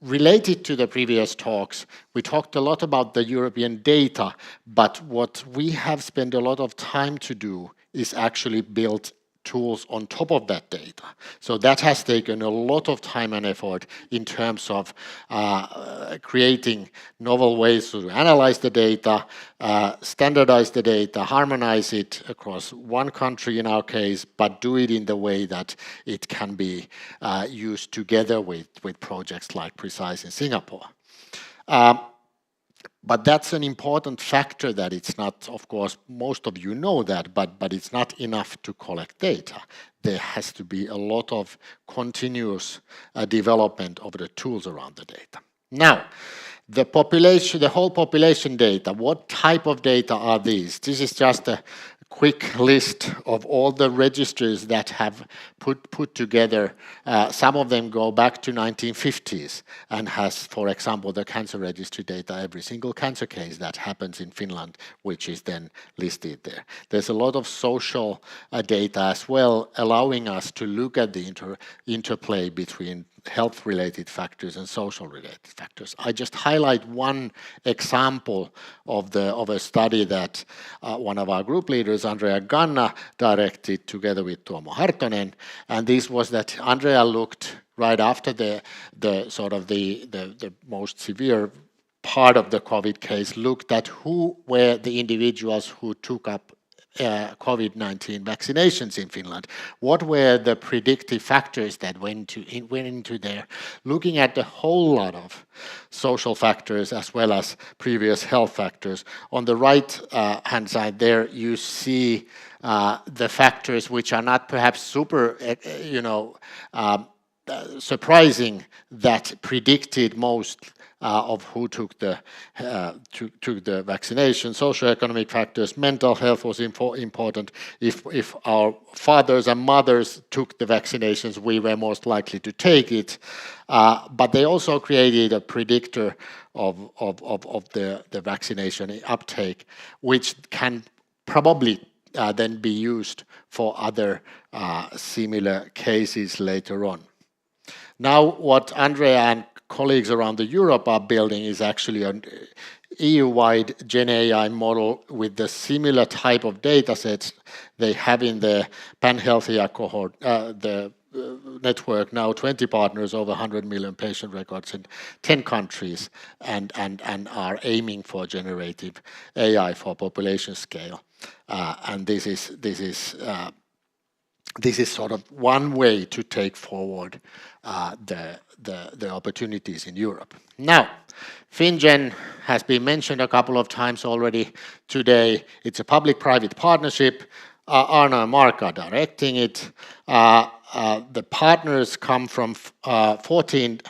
Related to the previous talks, we talked a lot about the European data, but what we have spent a lot of time to do is actually build tools on top of that data. So that has taken a lot of time and effort in terms of creating novel ways to analyze the data, standardize the data, harmonize it across one country in our case, but do it in the way that it can be used together with projects like PRECISE in Singapore. But that's an important factor that it's not, of course, most of you know that, but it's not enough to collect data. There has to be a lot of continuous development of the tools around the data. Now, the whole population data, what type of data are these? This is just a quick list of all the registers that have put together. Some of them go back to 1950s and has, for example, the cancer registry data, every single cancer case that happens in Finland, which is then listed there. There's a lot of social data as well, allowing us to look at the interplay between health-related factors and social-related factors. I just highlight one example of a study that one of our group leaders, Andrea Ganna, directed together with Tuomo Hartonen, and this was that Andrea looked right after the most severe part of the COVID case, looked at who were the individuals who took up COVID-19 vaccinations in Finland. What were the predictive factors that went into there? Looking at the whole lot of social factors as well as previous health factors. On the right hand side there, you see the factors which are not perhaps super, surprising that predicted most of who took the vaccination. Socioeconomic factors, mental health was important. If our fathers and mothers took the vaccinations, we were most likely to take it. But they also created a predictor of the vaccination uptake, which can probably then be used for other similar cases later on. Now, what Andrea and colleagues around the Europe are building is actually an EU-wide Gen AI model with the similar type of data sets they have in the ETHIK IA cohort, the network now 20 partners, over 100 million patient records in 10 countries, and are aiming for generative AI for population scale. And this is sort of one way to take forward the opportunities in Europe. Now, FinnGen has been mentioned a couple of times already today. It's a public-private partnership. Arno and Mark are directing it. The partners come from 14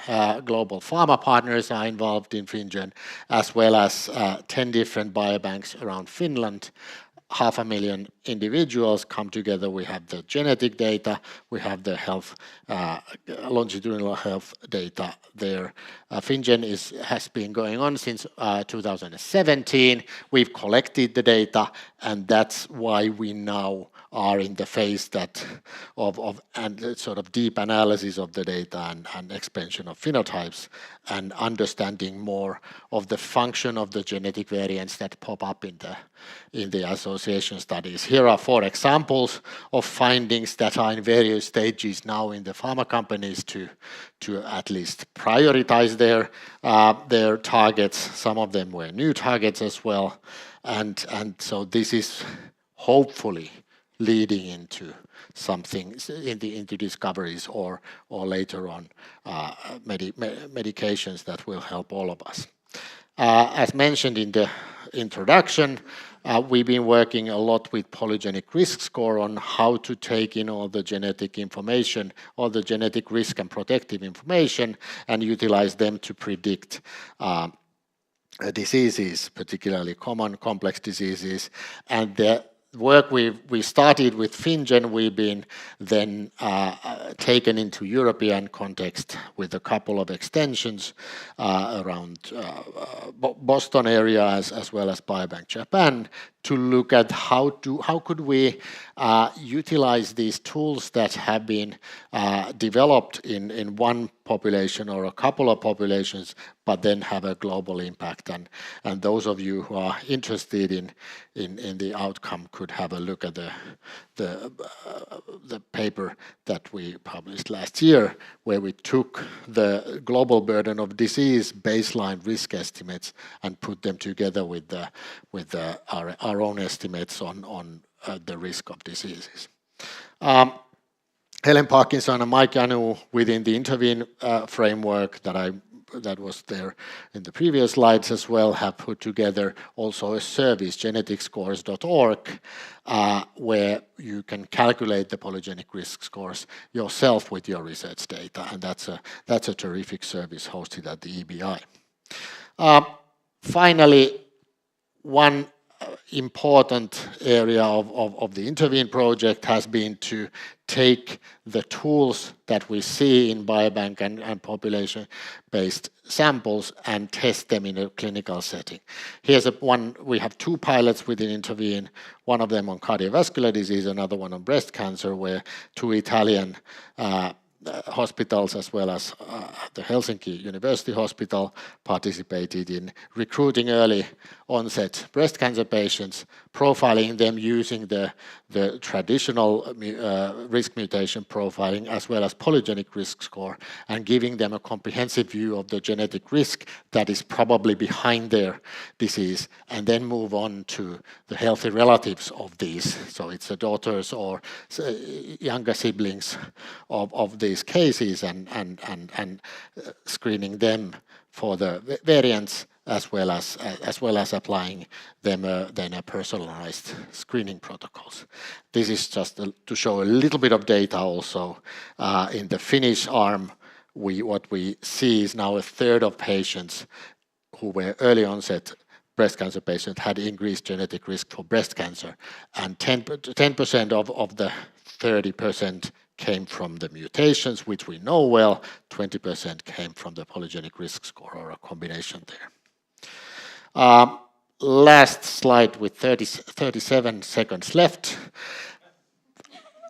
global pharma partners are involved in FinnGen, as well as 10 different biobanks around Finland. 500,000 individuals come together. We have the genetic data, we have the health, longitudinal health data there. FinnGen has been going on since 2017. We've collected the data, and that's why we now are in the phase and sort of deep analysis of the data and expansion of phenotypes and understanding more of the function of the genetic variants that pop up in the association studies. Here are 4 examples of findings that are in various stages now in the pharma companies to at least prioritize their targets. Some of them were new targets as well, and so this is hopefully leading into something into discoveries or later on medications that will help all of us. As mentioned in the introduction, we've been working a lot with polygenic risk score on how to take in all the genetic information, all the genetic risk and protective information, and utilize them to predict diseases, particularly common complex diseases. And the work we started with FinnGen, we've been then taken into European context with a couple of extensions around Boston area as well as Biobank Japan, to look at how could we utilize these tools that have been developed in one population or a couple of populations, but then have a global impact. And those of you who are interested in the outcome could have a look at the paper that we published last year, where we took the global burden of disease baseline risk estimates and put them together with our own estimates on the risk of diseases. Helen Parkinson and Mike Anu, within the Intervene framework that was there in the previous slides as well, have put together also a service, geneticscores.org, where you can calculate the polygenic risk scores yourself with your research data, and that's a terrific service hosted at the EBI. Finally, one important area of the Intervene project has been to take the tools that we see in biobank and population-based samples and test them in a clinical setting. Here's one. We have two pilots within Intervene, one of them on cardiovascular disease, another one on breast cancer, where two Italian hospitals as well as the Helsinki University Hospital participated in recruiting early onset breast cancer patients, profiling them using the traditional risk mutation profiling as well as polygenic risk score, and giving them a comprehensive view of the genetic risk that is probably behind their disease, and then move on to the healthy relatives of these. So it's the daughters or younger siblings of these cases, and screening them for the variants, as well as applying them then a personalized screening protocols. This is just to show a little bit of data also. In the Finnish arm, what we see is now a third of patients who were early onset breast cancer patients had increased genetic risk for breast cancer, and 10% of the 30% came from the mutations, which we know well. 20% came from the polygenic risk score, or a combination there. Last slide with 37 seconds left.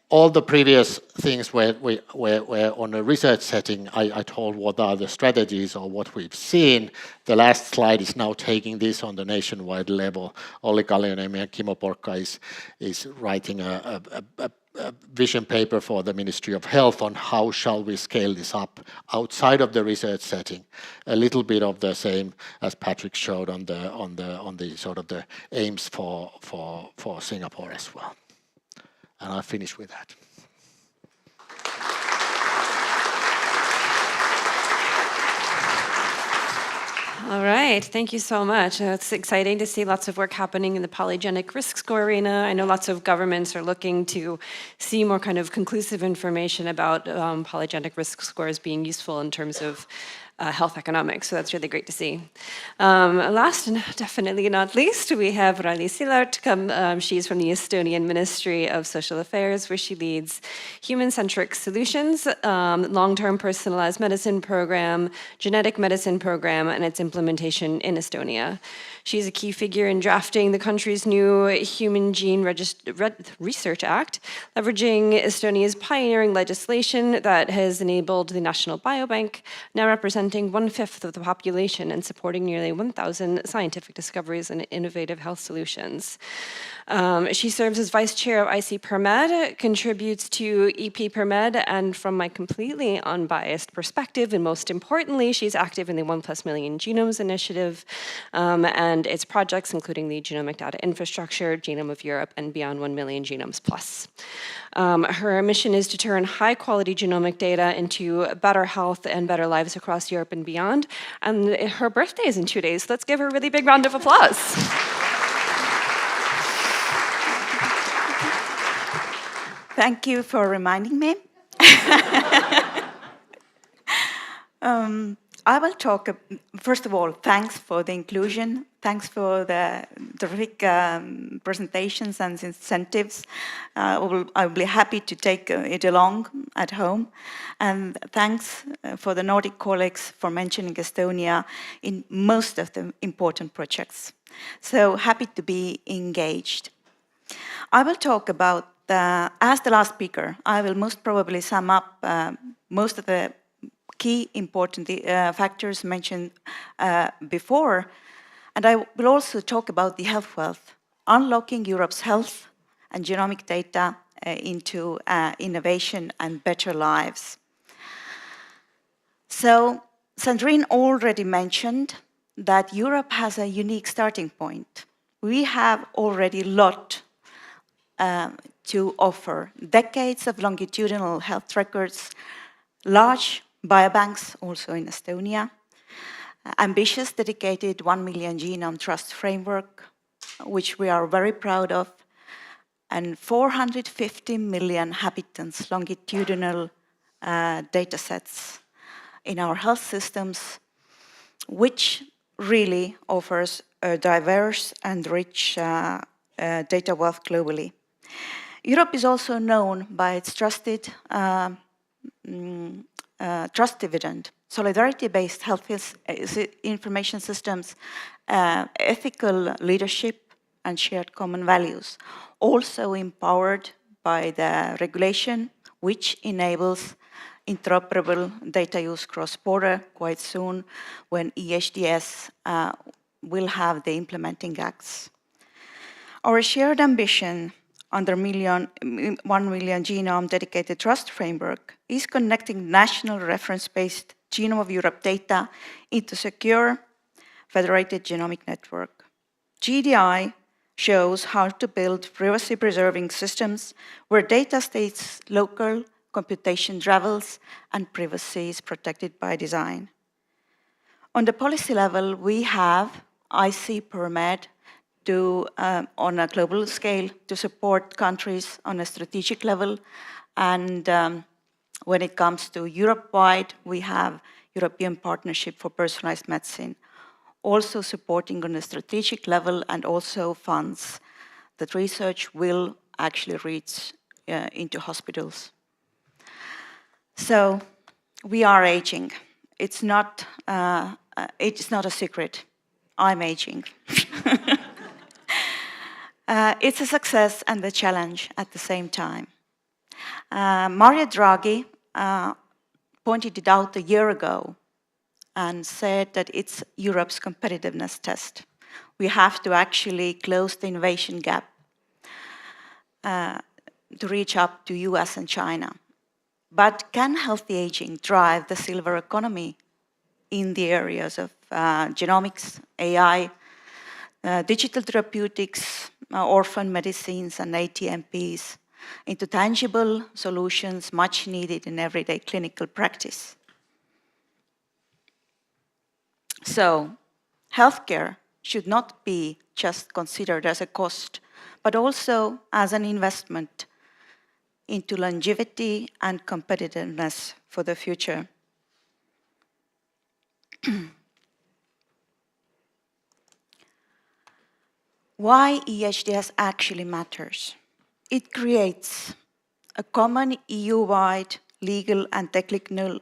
All the previous things were on a research setting. I told what are the strategies or what we've seen. The last slide is now taking this on the nationwide level. Olli Kallioniemi and Kimo Porkka is writing a vision paper for the Ministry of Health on how shall we scale this up outside of the research setting. A little bit of the same as Patrick showed on the sort of the aims for Singapore as well. And I'll finish with that. All right, thank you so much. It's exciting to see lots of work happening in the polygenic risk score arena. I know lots of governments are looking to see more kind of conclusive information about polygenic risk scores being useful in terms of health economics, so that's really great to see. Last and definitely not least, we have Raili Sillart. She's from the Estonian Ministry of Social Affairs, where she leads human-centric solutions, long-term personalized medicine program, genetic medicine program, and its implementation in Estonia. She's a key figure in drafting the country's new Human Gene Research Act, leveraging Estonia's pioneering legislation that has enabled the National Biobank, now representing 1/5 of the population and supporting nearly 1,000 scientific discoveries and innovative health solutions. She serves as vice chair of IC PerMed, contributes to EP PerMed, and from my completely unbiased perspective, and most importantly, she's active in the 1+Million Genomes Initiative and its projects, including the Genomic Data Infrastructure, Genome of Europe, and Beyond 1 Million Genomes Plus. Her mission is to turn high-quality genomic data into better health and better lives across Europe and beyond. And her birthday is in 2 days, so let's give her a really big round of applause. Thank you for reminding me. I will talk, first of all, thanks for the inclusion. Thanks for the terrific presentations and incentives. I will be happy to take it along at home. And thanks for the Nordic colleagues for mentioning Estonia in most of the important projects. So happy to be engaged. I will talk about, as the last speaker, I will most probably sum up most of the key important factors mentioned before. And I will also talk about the health wealth, unlocking Europe's health and genomic data into innovation and better lives. So Sandrine already mentioned that Europe has a unique starting point. We have already a lot to offer. Decades of longitudinal health records, large biobanks, also in Estonia, ambitious, dedicated 1 million genome trust framework, which we are very proud of, and 450 million habitants longitudinal data sets in our health systems, which really offers a diverse and rich data wealth globally. Europe is also known by its trusted trust dividend, solidarity-based health information systems, ethical leadership, and shared common values. Also empowered by the regulation, which enables interoperable data use cross-border quite soon when EHDS will have the implementing acts. Our shared ambition under 1 million genome dedicated trust framework is connecting national reference-based Genome of Europe data into secure federated genomic network. GDI shows how to build privacy-preserving systems where data stays local, computation travels, and privacy is protected by design. On the policy level, we have IC-PERMED on a global scale to support countries on a strategic level. And when it comes to Europe-wide, we have European Partnership for Personalized Medicine, also supporting on a strategic level and also funds that research will actually reach into hospitals. So we are aging. It's not a secret. I'm aging. It's a success and a challenge at the same time. Mario Draghi pointed it out a year ago and said that it's Europe's competitiveness test. We have to actually close the innovation gap to reach up to US and China. But can healthy aging drive the silver economy in the areas of genomics, AI, digital therapeutics, orphan medicines, and ATMPs into tangible solutions much needed in everyday clinical practice? So, healthcare should not be just considered as a cost, but also as an investment into longevity and competitiveness for the future. Why EHDS actually matters? It creates a common EU-wide legal and technical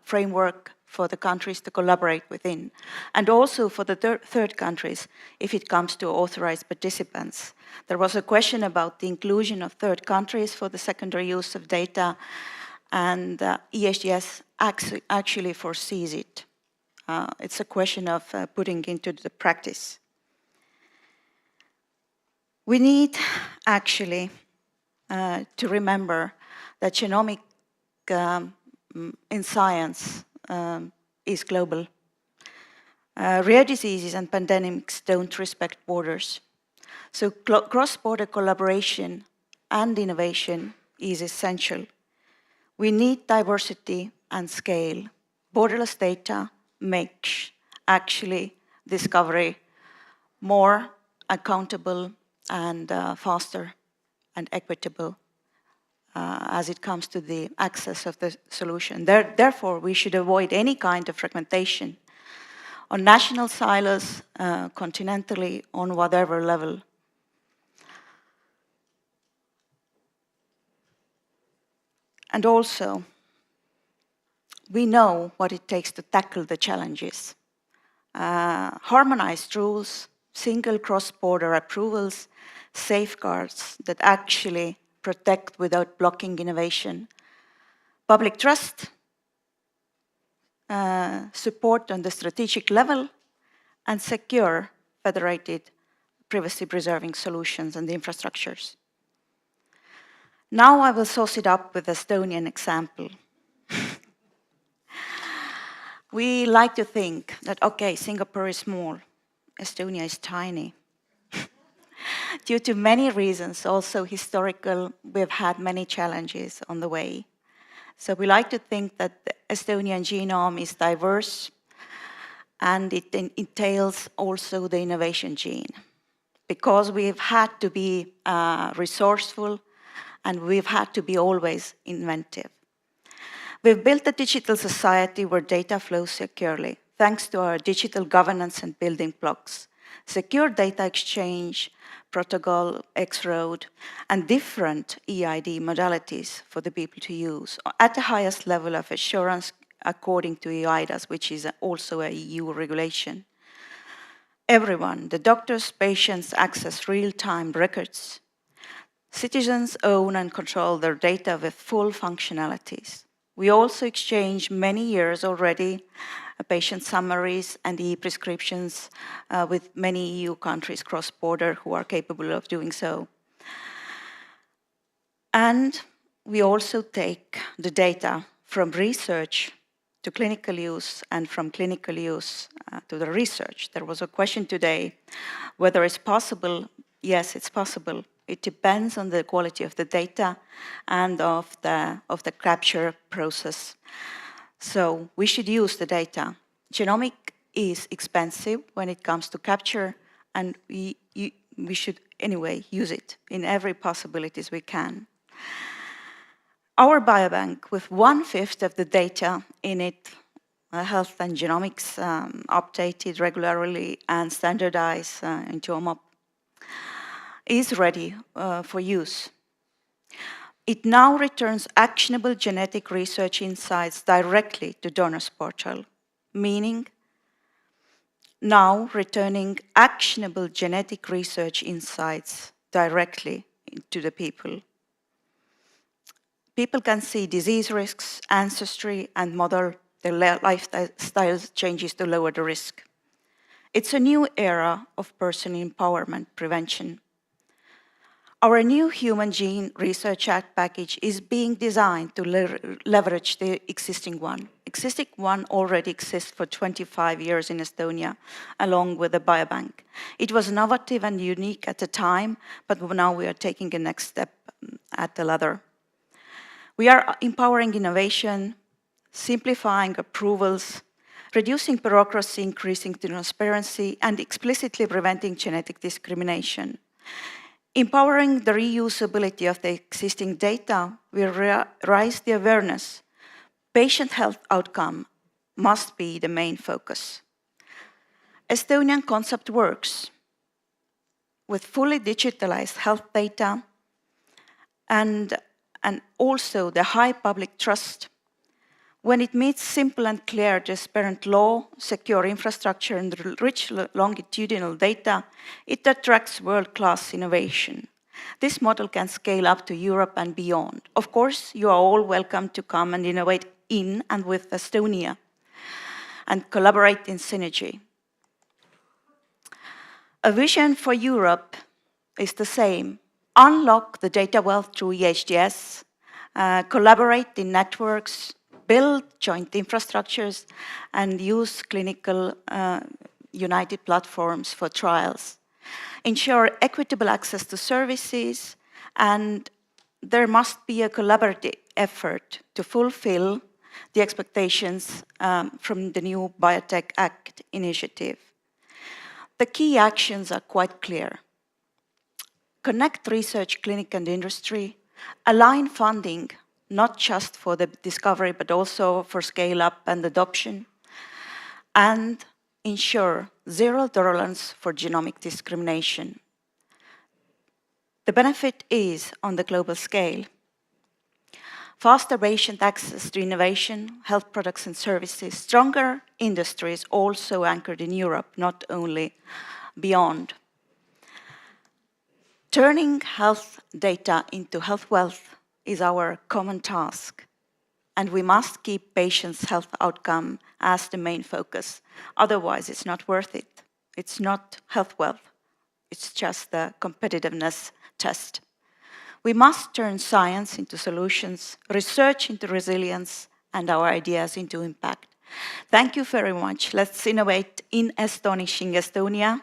framework for the countries to collaborate within, and also for the third countries if it comes to authorized participants. There was a question about the inclusion of third countries for the secondary use of data, and EHDS actually foresees it. It's a question of putting into the practice. We need actually to remember that genomic in science is global. Rare diseases and pandemics don't respect borders. So cross-border collaboration and innovation is essential. We need diversity and scale. Borderless data makes actually discovery more accountable and faster and equitable. as it comes to the access of the solution. Therefore, we should avoid any kind of fragmentation on national silos, continentally, on whatever level. And also, we know what it takes to tackle the challenges. Harmonized rules, single cross-border approvals, safeguards that actually protect without blocking innovation, public trust, support on the strategic level, and secure federated privacy-preserving solutions and infrastructures. Now I will source it up with Estonian example. We like to think that, okay, Singapore is small, Estonia is tiny. Due to many reasons, also historical, we've had many challenges on the way. So we like to think that the Estonian genome is diverse, and it entails also the innovation gene. Because we've had to be resourceful, and we've had to be always inventive. We've built a digital society where data flows securely, thanks to our digital governance and building blocks, secure data exchange, protocol, X-Road, and different EID modalities for the people to use at the highest level of assurance according to EIDAS, which is also a EU regulation. Everyone, the doctors, patients, access real-time records. Citizens own and control their data with full functionalities. We also exchange many years already patient summaries and e-prescriptions with many EU countries cross-border who are capable of doing so. And we also take the data from research to clinical use and from clinical use to the research. There was a question today whether it's possible. Yes, it's possible. It depends on the quality of the data and of the capture process. So we should use the data. Genomic is expensive when it comes to capture, and we should anyway use it in every possibilities we can. Our biobank, with 1/5 of the data in it, health and genomics, updated regularly and standardized into OMOP, is ready for use. It now returns actionable genetic research insights directly to donors portal, meaning now returning actionable genetic research insights directly to the people. People can see disease risks, ancestry, and model their lifestyle changes to lower the risk. It's a new era of person empowerment prevention. Our new Human Gene Research Act package is being designed to leverage the existing one. Existing one already exists for 25 years in Estonia, along with the biobank. It was innovative and unique at the time, but now we are taking a next step at the ladder. We are empowering innovation, simplifying approvals, reducing bureaucracy, increasing transparency, and explicitly preventing genetic discrimination. Empowering the reusability of the existing data will raise the awareness. Patient health outcome must be the main focus. Estonian concept works with fully digitalized health data and also the high public trust. When it meets simple and clear, transparent law, secure infrastructure, and rich longitudinal data, it attracts world-class innovation. This model can scale up to Europe and beyond. Of course, you are all welcome to come and innovate in and with Estonia and collaborate in synergy. A vision for Europe is the same. Unlock the data wealth through EHDS, collaborate in networks, build joint infrastructures, and use clinical united platforms for trials. Ensure equitable access to services, and there must be a collaborative effort to fulfill the expectations from the new Biotech Act initiative. The key actions are quite clear. Connect research, clinic, and industry, align funding, not just for the discovery, but also for scale-up and adoption, and ensure zero tolerance for genomic discrimination. The benefit is on the global scale. Faster patient access to innovation, health products and services, stronger industries also anchored in Europe, not only beyond. Turning health data into health wealth is our common task, and we must keep patients' health outcome as the main focus. Otherwise, it's not worth it. It's not health wealth. It's just the competitiveness test. We must turn science into solutions, research into resilience, and our ideas into impact. Thank you very much. Let's innovate in astonishing Estonia,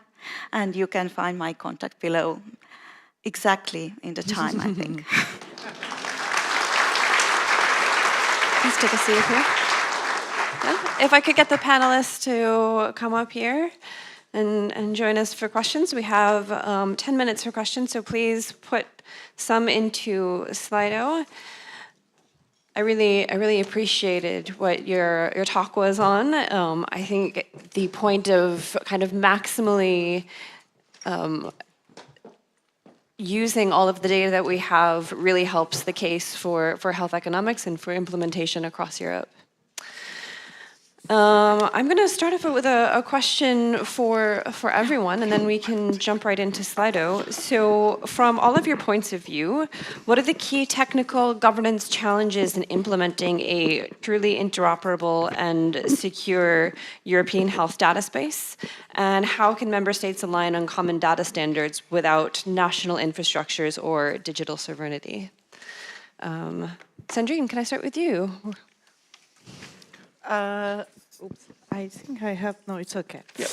and you can find my contact below. Exactly in the time, I think. Please take a seat here. Yeah. If I could get the panelists to come up here and join us for questions. We have 10 minutes for questions, so please put some into Slido. I really appreciated what your talk was on. I think the point of kind of maximally using all of the data that we have really helps the case for health economics and for implementation across Europe. I'm going to start off with a question for everyone, and then we can jump right into Slido. So from all of your points of view, what are the key technical governance challenges in implementing a truly interoperable and secure European health data space? And how can member states align on common data standards without national infrastructures or digital sovereignty? Sandrine, can I start with you? Oops, I think I have, no, it's okay. Yep.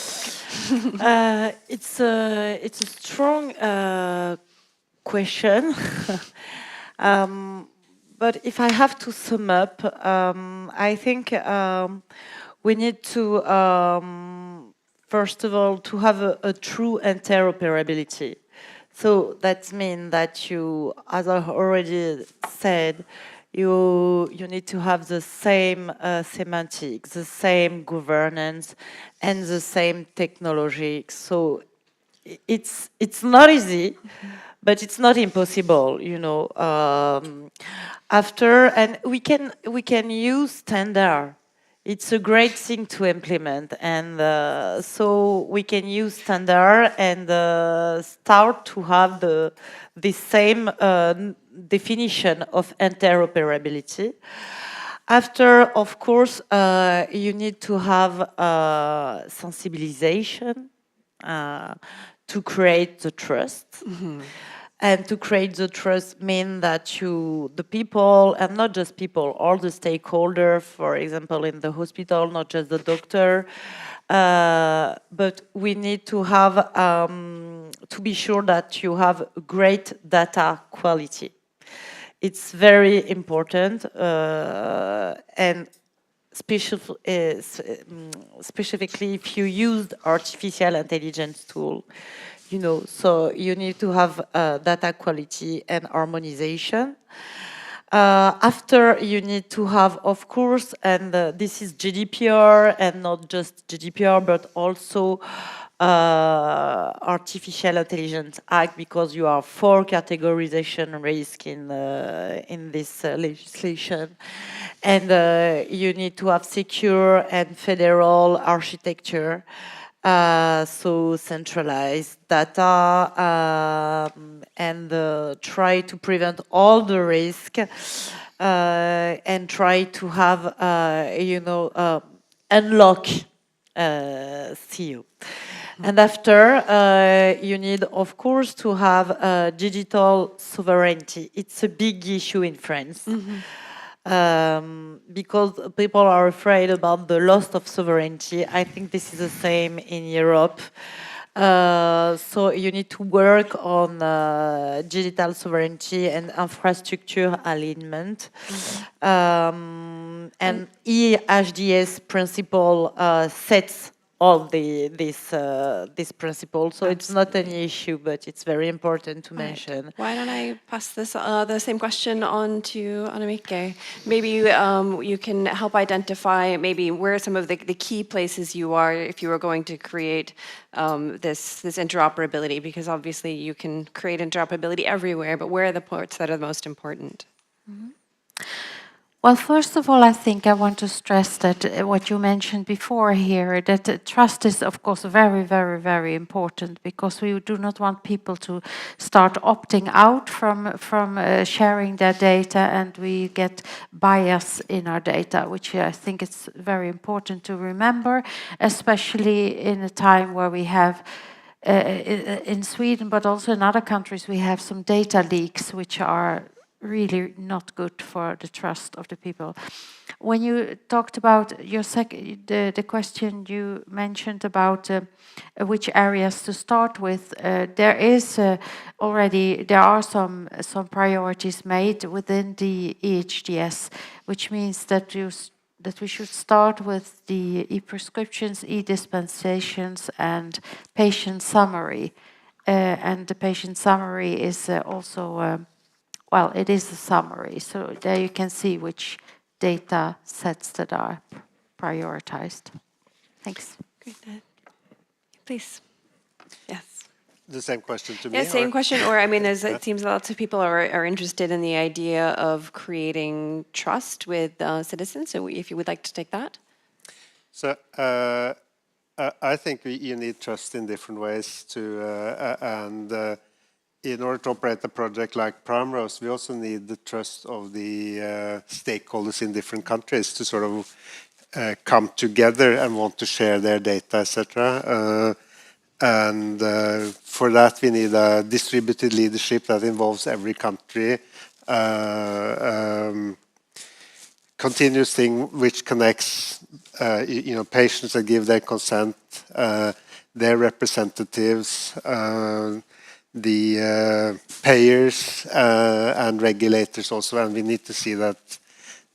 It's a strong question. But if I have to sum up, I think we need to, first of all, to have a true interoperability. So that means that you, as I already said, you need to have the same semantics, the same governance, and the same technology. So it's not easy, but it's not impossible, you know. And we can use standard. It's a great thing to implement, and so we can use standard and start to have the same definition of interoperability. After, of course, you need to have sensibilization to create the trust. Mm-hmm. And to create the trust means that the people, and not just people, all the stakeholders, for example, in the hospital, not just the doctor, but we need to have, to be sure that you have great data quality. It's very important, and specifically if you use artificial intelligence tool, you know, so you need to have data quality and harmonization. After, you need to have, of course, and this is GDPR, and not just GDPR, but also Artificial Intelligence Act, because you are for categorization risk in this legislation. And you need to have secure and federal architecture. So centralized data and try to prevent all the risk and try to have, unlock CEO. And after, you need, of course, to have digital sovereignty. It's a big issue in France. Mm-hmm. Because people are afraid about the loss of sovereignty. I think this is the same in Europe. So you need to work on digital sovereignty and infrastructure alignment. Mm-hmm. And EHDS principle sets all this principle. So it's not any issue, but it's very important to mention. Why don't I pass this the same question on to Annemieke? Maybe you can help identify maybe where some of the key places you are if you were going to create this interoperability, because obviously you can create interoperability everywhere, but where are the parts that are the most important? Well, first of all, I think I want to stress that what you mentioned before here, that trust is, of course, very, very, very important, because we do not want people to start opting out from sharing their data, and we get bias in our data, which I think it's very important to remember, especially in a time where we have in Sweden, but also in other countries, we have some data leaks which are really not good for the trust of the people. When you talked about your the question you mentioned about which areas to start with, there are some priorities made within the EHDS, which means that we should start with the e-prescriptions, e-dispensations, and patient summary. And the patient summary is also well, it is a summary, so there you can see which data sets that are prioritized. Thanks. Great. Please. Yes. The same question to me? Yeah, same question. Or, I mean, it seems lots of people are interested in the idea of creating trust with citizens, so if you would like to take that. So, I think you need trust in different ways and in order to operate a project like Primrose, we also need the trust of the stakeholders in different countries to sort of come together and want to share their data, etc. And for that, we need a distributed leadership that involves every country. Continuous thing which connects, patients that give their consent, their representatives, the payers and regulators also, and we need to see that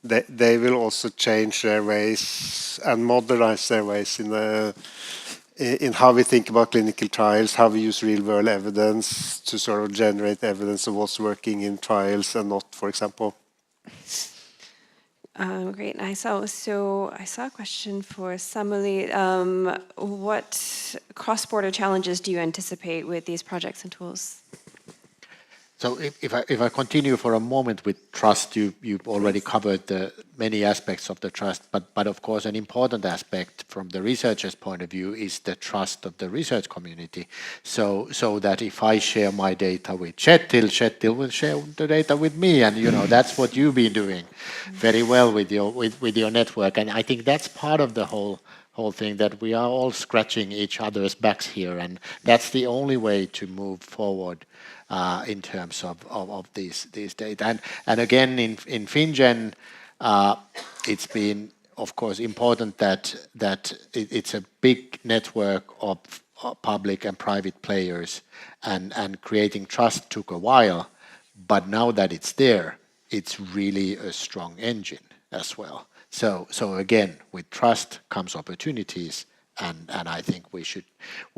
they will also change their ways and modernize their ways in how we think about clinical trials, how we use real-world evidence to sort of generate evidence of what's working in trials and not, for example. Great. I saw a question for Samuli. What cross-border challenges do you anticipate with these projects and tools? So if I continue for a moment with trust, you've already covered the many aspects of the trust, but of course an important aspect from the researcher's point of view is the trust of the research community. So that if I share my data with Kjetil will share the data with me, and that's what you've been doing very well with your network, and I think that's part of the whole thing, that we are all scratching each other's backs here, and that's the only way to move forward in terms of these data. And again, in FinnGen, it's been, of course, important that it's a big network of public and private players, and creating trust took a while, but now that it's there, it's really a strong engine as well. So again, with trust comes opportunities, and I think we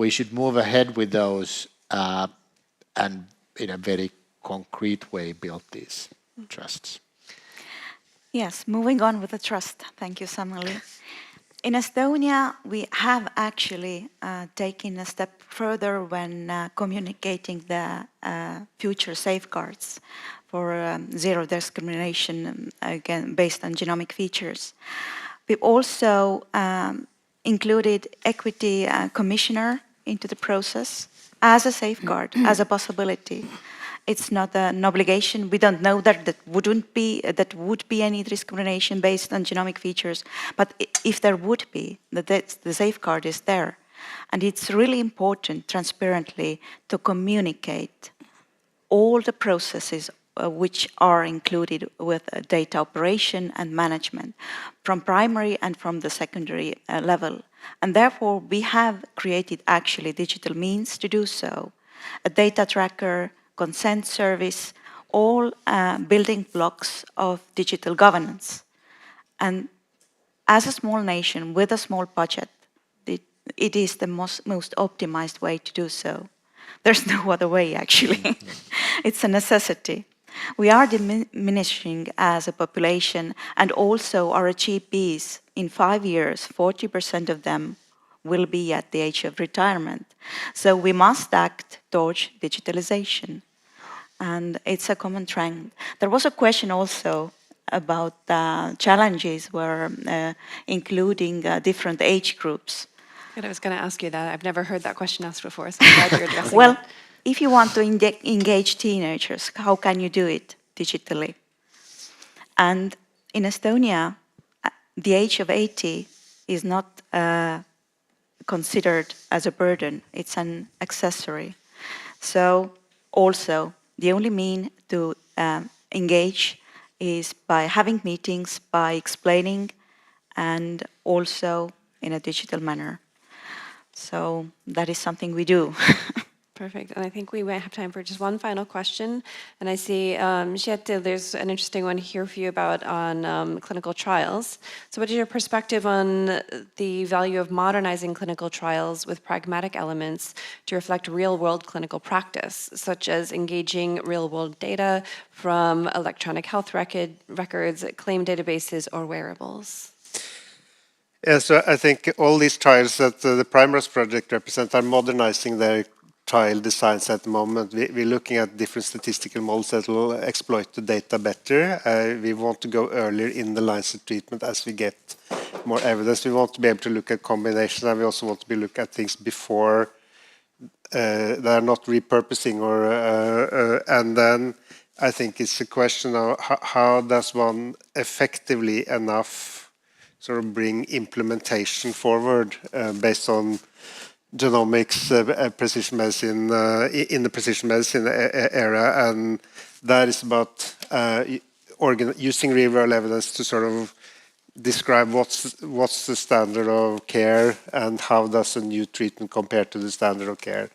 should move ahead with those and in a very concrete way build these trusts. Yes, moving on with the trust. Thank you, Samuli. In Estonia, we have actually taken a step further when communicating the future safeguards for zero discrimination, again, based on genomic features. We've also included equity commissioner into the process as a safeguard, as a possibility. It's not an obligation. We don't know that would be any discrimination based on genomic features. But if there would be, the safeguard is there. And it's really important, transparently, to communicate all the processes which are included with data operation and management from primary and from the secondary level. And therefore, we have created actually digital means to do so. A data tracker, consent service, all building blocks of digital governance. And as a small nation with a small budget, it is the most optimized way to do so. There's no other way, actually. It's a necessity. We are diminishing as a population, and also our GPs, in 5 years, 40% of them will be at the age of retirement. So we must act towards digitalization. And it's a common trend. There was a question also about challenges were including different age groups. I was going to ask you that. I've never heard that question asked before, so I'm glad you're addressing Well, it. if you want to engage teenagers, how can you do it digitally? And in Estonia, the age of 80 is not considered as a burden. It's an accessory. So also, the only mean to engage is by having meetings, by explaining, and also in a digital manner. So that is something we do. Perfect. And I think we might have time for just one final question. And I see, Kjetil, there's an interesting one here for you about on clinical trials. So what is your perspective on the value of modernizing clinical trials with pragmatic elements to reflect real-world clinical practice, such as engaging real-world data from electronic health records, claim databases, or wearables? Yeah, so I think all these trials that the Primrose project represent are modernizing their trial designs at the moment. We're looking at different statistical models that will exploit the data better. We want to go earlier in the lines of treatment as we get more evidence. We want to be able to look at combinations, and we also want to be looking at things before they are not repurposing. And then I think it's a question of how does one effectively enough sort of bring implementation forward based on genomics, precision medicine, in the precision medicine era, and that is about using real-world evidence to sort of describe what's the standard of care and how does a new treatment compare to the standard of care.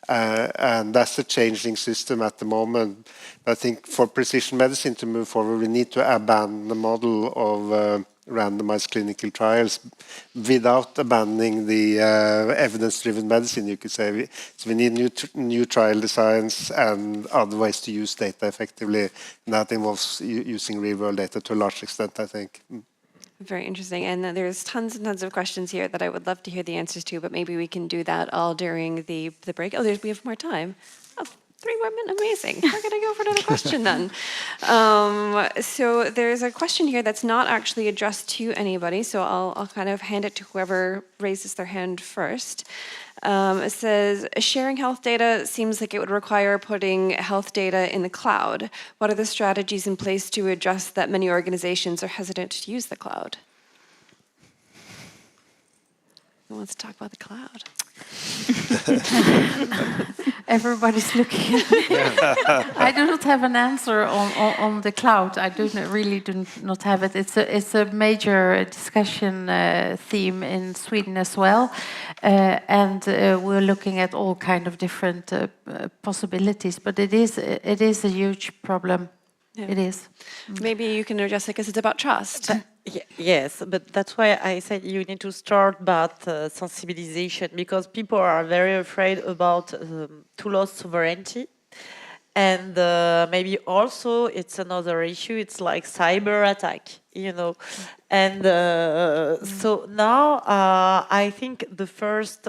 And that's a changing system at the moment. I think for precision medicine to move forward, we need to abandon the model of randomized clinical trials without abandoning the evidence-driven medicine, you could say. So we need new trial designs and other ways to use data effectively. And that involves using real-world data to a large extent, I think. Very interesting. And there's tons and tons of questions here that I would love to hear the answers to, but maybe we can do that all during the break. Oh, we have more time. Oh, 3 more minutes. Amazing. We're going to go for another question then. So there's a question here that's not actually addressed to anybody, so I'll kind of hand it to whoever raises their hand first. It says, sharing health data seems like it would require putting health data in the cloud. What are the strategies in place to address that many organizations are hesitant to use the cloud? Who wants to talk about the cloud? Everybody's looking at me. I do not have an answer on the cloud. I do not have it. It's a major discussion theme in Sweden as well, and we're looking at all kind of different possibilities. But it is a huge problem. Yeah. It is. Maybe you can address it because it's about trust. Yes, but that's why I said you need to start about sensibilization, because people are very afraid about to lose sovereignty. And maybe also it's another issue, it's like cyber attack, you know. And so now I think the first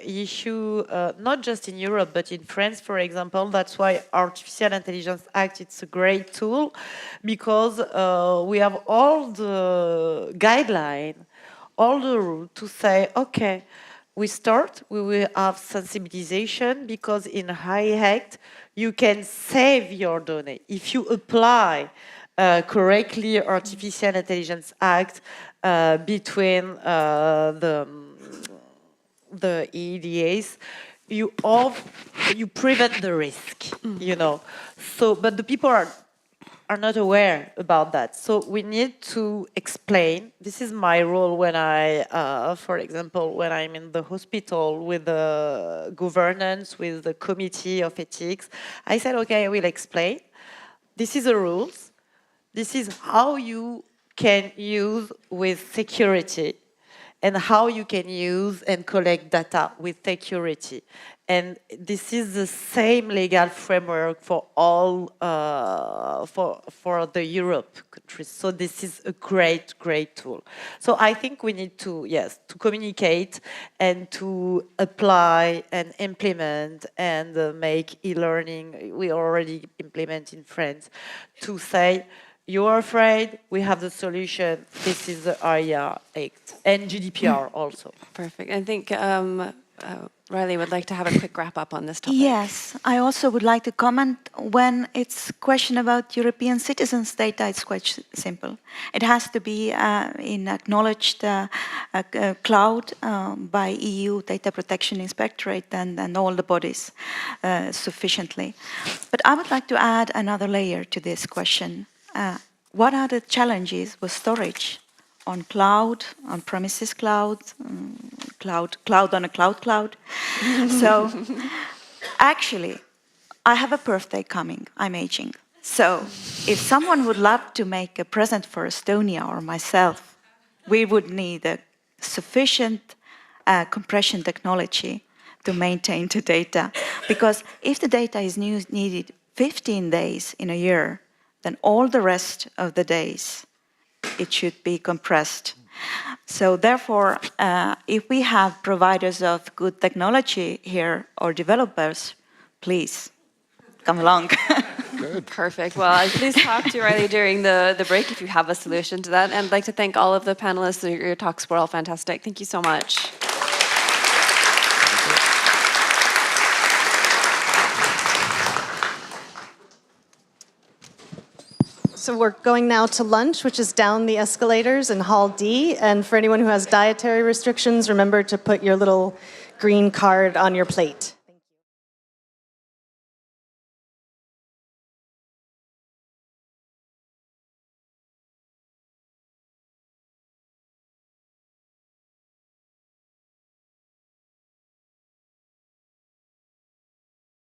issue, not just in Europe, but in France, for example, that's why Artificial Intelligence Act, it's a great tool, because we have all the guidelines, all the rules to say, okay, we will have sensibilization, because in eHealth, you can save your data. If you apply correctly Artificial Intelligence Act between the EDAs, you prevent the risk, you know. So, but the people are not aware about that. So we need to explain. This is my role when for example, when I'm in the hospital with the governance, with the committee of ethics. I said, okay, I will explain. This is the rules. This is how you can use with security. and how you can use and collect data with security. And this is the same legal framework for all, for the Europe countries. So this is a great, great tool. So I think we need to, yes, to communicate and to apply and implement and make e-learning. We already implement in France to say, you're afraid, we have the solution. This is the IA Act and GDPR also. Perfect. I think Raili would like to have a quick wrap up on this topic. Yes, I also would like to comment when it's a question about European citizens' data, it's quite simple. It has to be in acknowledged cloud by EU Data Protection Inspectorate and all the bodies sufficiently. But I would like to add another layer to this question. What are the challenges with storage on cloud, on premises cloud, cloud on a cloud? So actually, I have a birthday coming, I'm aging. So if someone would love to make a present for Estonia or myself, we would need a sufficient compression technology to maintain the data. Because if the data is needed 15 days in a year, then all the rest of the days, it should be compressed. So therefore, if we have providers of good technology here or developers, please come along. Good. Perfect. Well, please talk to Raili during the break if you have a solution to that. And I'd like to thank all of the panelists. Your talks were all fantastic. Thank you so much. So we're going now to lunch, which is down the escalators in Hall D. And for anyone who has dietary restrictions, remember to put your little green card on your plate.